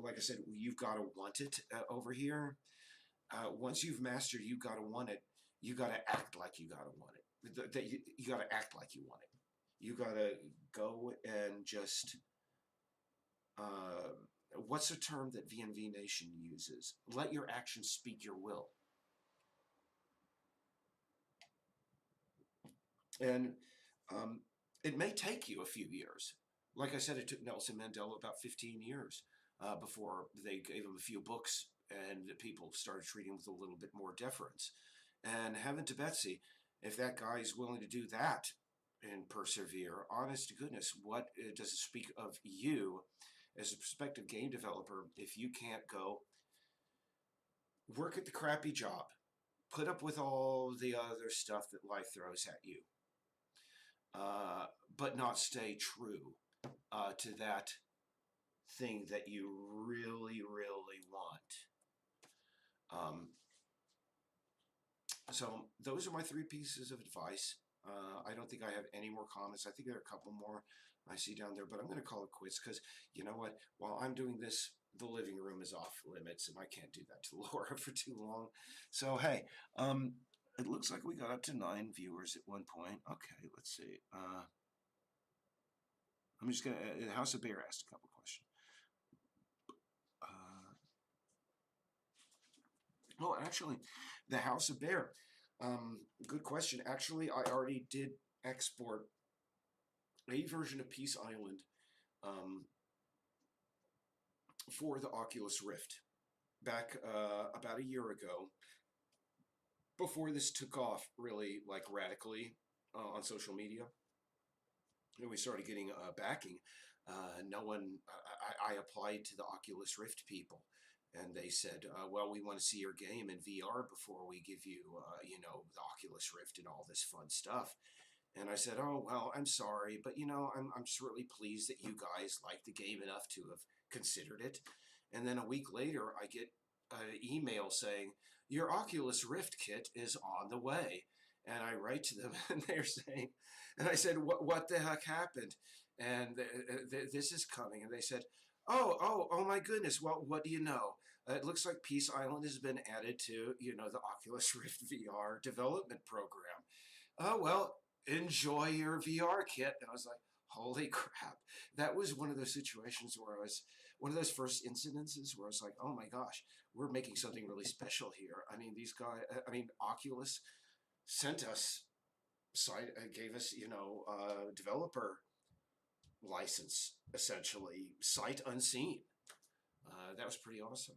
like I said, you've got to want it over here. Once you've mastered, you got to want it. You got to act like you got to want it. You got to act like you want it. You got to go and just, what's a term that VNV Nation uses? Let your actions speak your will. And it may take you a few years. Like I said, it took Nelson Mandela about 15 years before they gave him a few books and people started treating him with a little bit more deference. And heaven to Betsy, if that guy is willing to do that and persevere, honest to goodness, what does it speak of you as a prospective game developer if you can't go work at the crappy job, put up with all the other stuff that life throws at you, but not stay true to that thing that you really, really want. So those are my 3 pieces of advice. I don't think I have any more comments. I think there are a couple more I see down there, but I'm going to call it quits because you know what? While I'm doing this, the living room is off limits, and I can't do that to Laura for too long. So hey, it looks like we got up to 9 viewers at one point. Okay, let's see. I'm just going to... House of Bear asked a couple questions. Oh, actually, the House of Bear. Good question. Actually, I already did export a version of Peace Island for the Oculus Rift back about a year ago, before this took off really like radically on social media. And we started getting backing. I applied to the Oculus Rift people. And they said, well, we want to see your game in VR before we give you, the Oculus Rift and all this fun stuff. And I said, oh, well, I'm sorry, but, I'm just really pleased that you guys like the game enough to have considered it. And then a week later, I get an email saying, your Oculus Rift kit is on the way. And I write to them, and they're saying, and I said, what the heck happened? And this is coming. And they said, Oh my goodness. Well, what do you know? It looks like Peace Island has been added to, the Oculus Rift VR development program. Oh, well, enjoy your VR kit. And I was like, holy crap. That was one of those situations where one of those first incidences where I was like, oh my gosh, we're making something really special here. I mean, Oculus sent us, gave us, developer license, essentially, sight unseen. That was pretty awesome.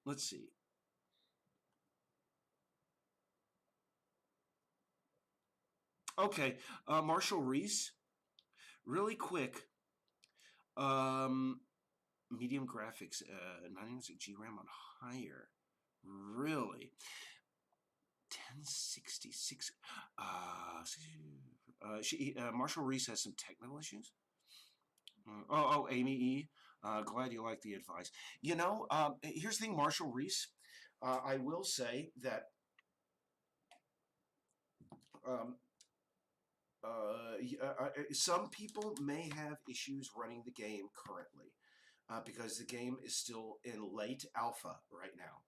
Let's see. Okay, Marshall Reese, really quick. Um, Medium graphics, 996 GRAM on higher. Really? 1066. Marshall Reese has some technical issues. Amy E. Glad you like the advice. Here's the thing, Marshall Reese. I will say that um, some people may have issues running the game currently because the game is still in late alpha right now.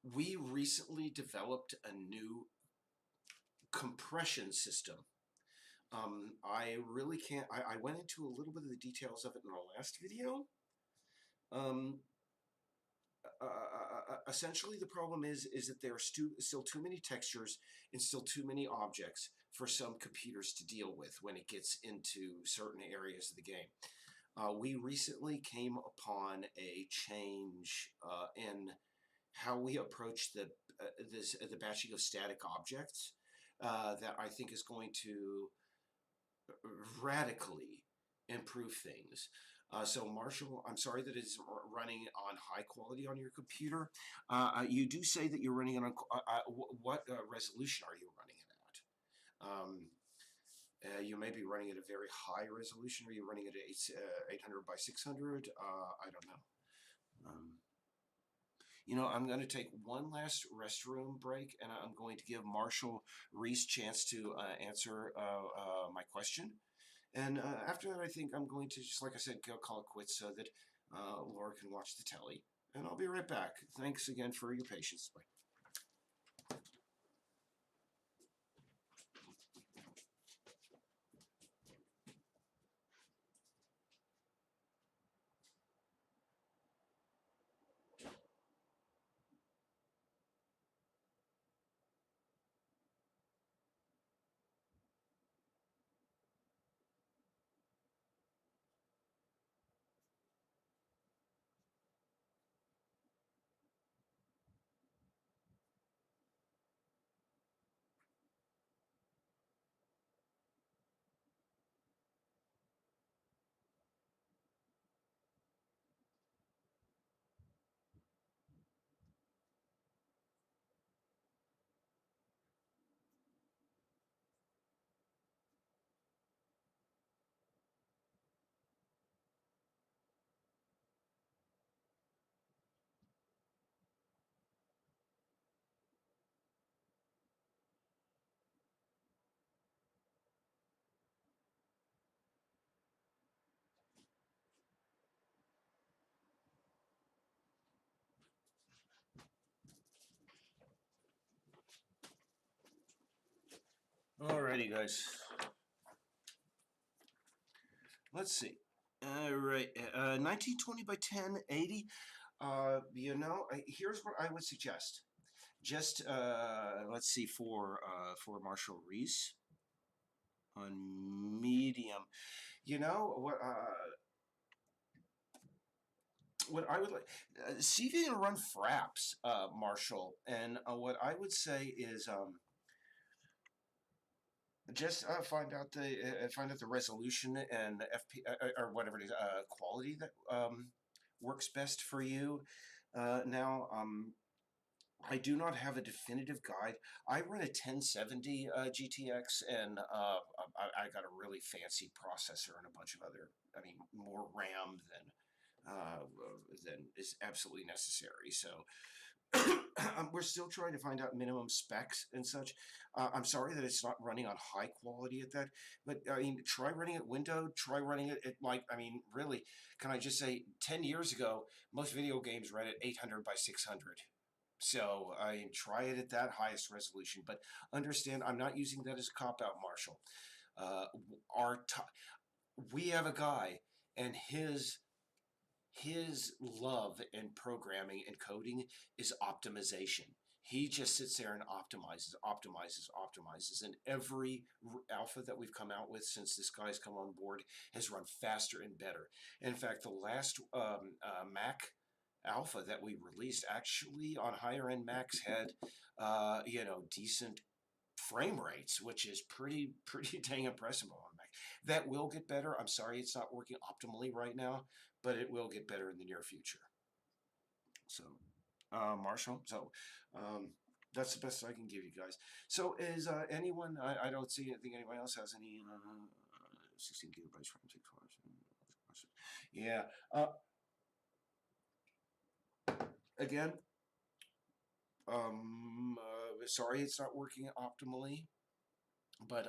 We recently developed a new compression system. I really can't. I went into a little bit of the details of it in our last video. Um, Essentially, the problem is that there are still too many textures and still too many objects for some computers to deal with when it gets into certain areas of the game. We recently came upon a change in how we approach the batching of static objects that I think is going to radically improve things. So Marshall, I'm sorry that it's running on high quality on your computer. You do say that you're running it on, what resolution are you running it at? You may be running at a very high resolution. Are you running it at 800 by 600? I don't know. I'm going to take one last restroom break, and I'm going to give Marshall Reese a chance to answer my question. And after that, I think I'm going to, just like I said, call it quits so that Laura can watch the telly. And I'll be right back. Thanks again for your patience. Bye. Alrighty, guys. Let's see. All right, 1920 by 1080. Here's what I would suggest. Just let's see, for Marshall Reese on medium. What I would like, see if you can run Fraps, Marshall. And what I would say is just find out the resolution and FP or whatever it is, quality that works best for you. Now, I do not have a definitive guide. I run a 1070 GTX, and I got a really fancy processor and a bunch of other, more RAM than is absolutely necessary. So we're still trying to find out minimum specs and such. I'm sorry that it's not running on high quality at that, but try running it windowed. Try running it at really, can I just say, 10 years ago, most video games ran at 800 by 600. So try it at that highest resolution, but understand I'm not using that as a cop out, Marshall. Uh, we have a guy, and his love in programming and coding is optimization. He just sits there and optimizes. And every alpha that we've come out with since this guy's come on board has run faster and better. In fact, the last Mac alpha that we released actually on higher end Macs had, decent frame rates, which is pretty dang impressive on Mac. That will get better. I'm sorry it's not working optimally right now, but it will get better in the near future. So, Marshall, that's the best I can give you guys. So, is anyone? I don't think anybody else has any 16 gigabytes frame 6 hours. Yeah. Again, sorry it's not working optimally, but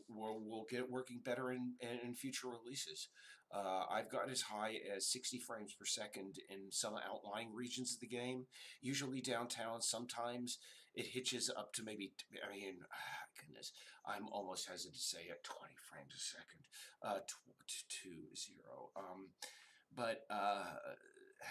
we'll get it working better in future releases. I've got as high as 60 frames per second in some outlying regions of the game, usually downtown. Sometimes it hitches up to maybe, goodness, I'm almost hesitant to say at 20 frames a second, 20. But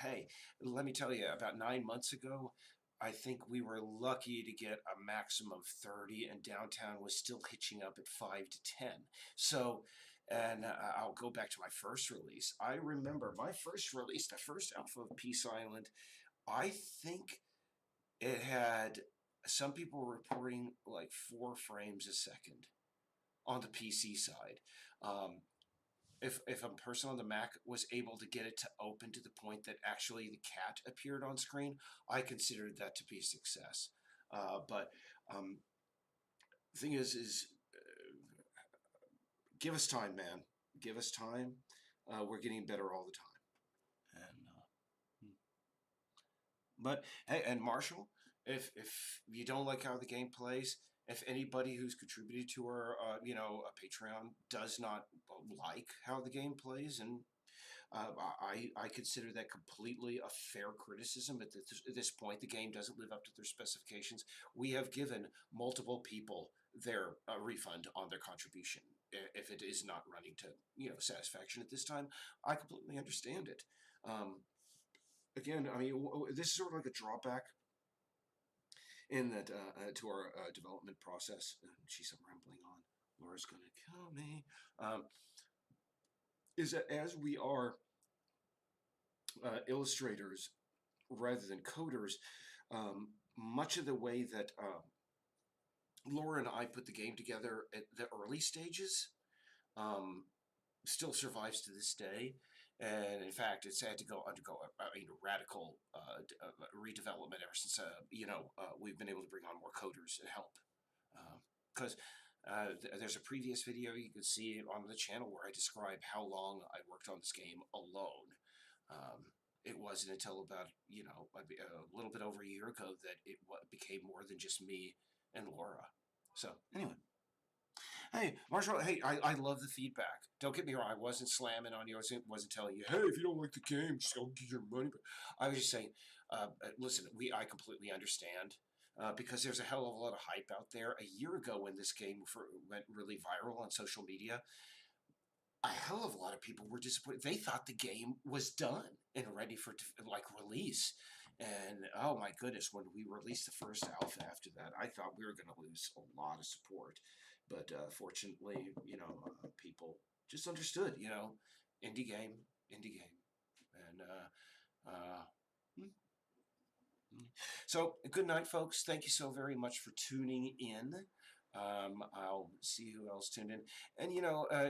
hey, let me tell you, about 9 months ago, I think we were lucky to get a maximum of 30, and downtown was still hitching up at 5 to 10. So, and I'll go back to my first release. I remember my first release, the first alpha of Peace Island, I think it had some people were reporting like 4 frames a second on the PC side. If a person on the Mac was able to get it to open to the point that actually the cat appeared on screen, I considered that to be a success. But the thing is give us time, man. Give us time. We're getting better all the time. And but hey, and Marshall, if you don't like how the game plays, if anybody who's contributed to our a Patreon does not like how the game plays, and I consider that completely a fair criticism. At this point, the game doesn't live up to their specifications. We have given multiple people their refund on their contribution if it is not running to satisfaction at this time. I completely understand it. Again, I mean, this is sort of like a drawback in that to our development process. Jeez, I'm rambling on. Laura's gonna kill me. Is that as we are illustrators rather than coders, much of the way that Laura and I put the game together at the early stages still survives to this day. And in fact, it's had to undergo a radical redevelopment ever since we've been able to bring on more coders and help. Because there's a previous video you can see on the channel where I describe how long I worked on this game alone. It wasn't until about a little bit over a year ago that it became more than just me and Laura. So anyway. Hey, Marshall, hey, I love the feedback. Don't get me wrong, I wasn't slamming on you. I wasn't telling you, hey, if you don't like the game, just go get your money. But I was just saying, listen, I completely understand. Because there's a hell of a lot of hype out there. A year ago when this game went really viral on social media, a hell of a lot of people were disappointed. They thought the game was done and ready for release. And oh my goodness, when we released the first alpha after that, I thought we were going to lose a lot of support. But fortunately, people just understood, indie game. And so good night, folks. Thank you so very much for tuning in. I'll see who else tuned in. And,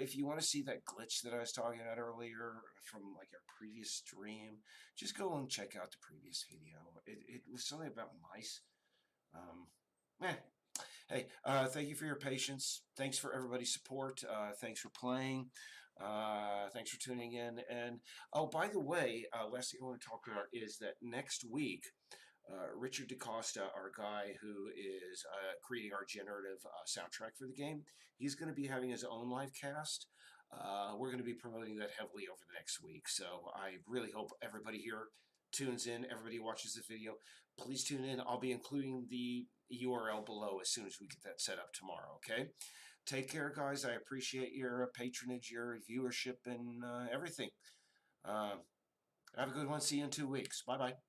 if you want to see that glitch that I was talking about earlier from our previous stream, just go and check out the previous video. It was something about mice. Hey, thank you for your patience. Thanks for everybody's support. Thanks for playing. Thanks for tuning in. And, oh, by the way, last thing I want to talk about is that next week, Richard DaCosta, our guy who is creating our generative soundtrack for the game, he's going to be having his own live cast. We're going to be promoting that heavily over the next week. So I really hope everybody here tunes in, everybody watches this video. Please tune in. I'll be including the URL below as soon as we get that set up tomorrow, okay? Take care, guys. I appreciate your patronage, your viewership, and everything. Have a good one. See you in 2 weeks. Bye-bye.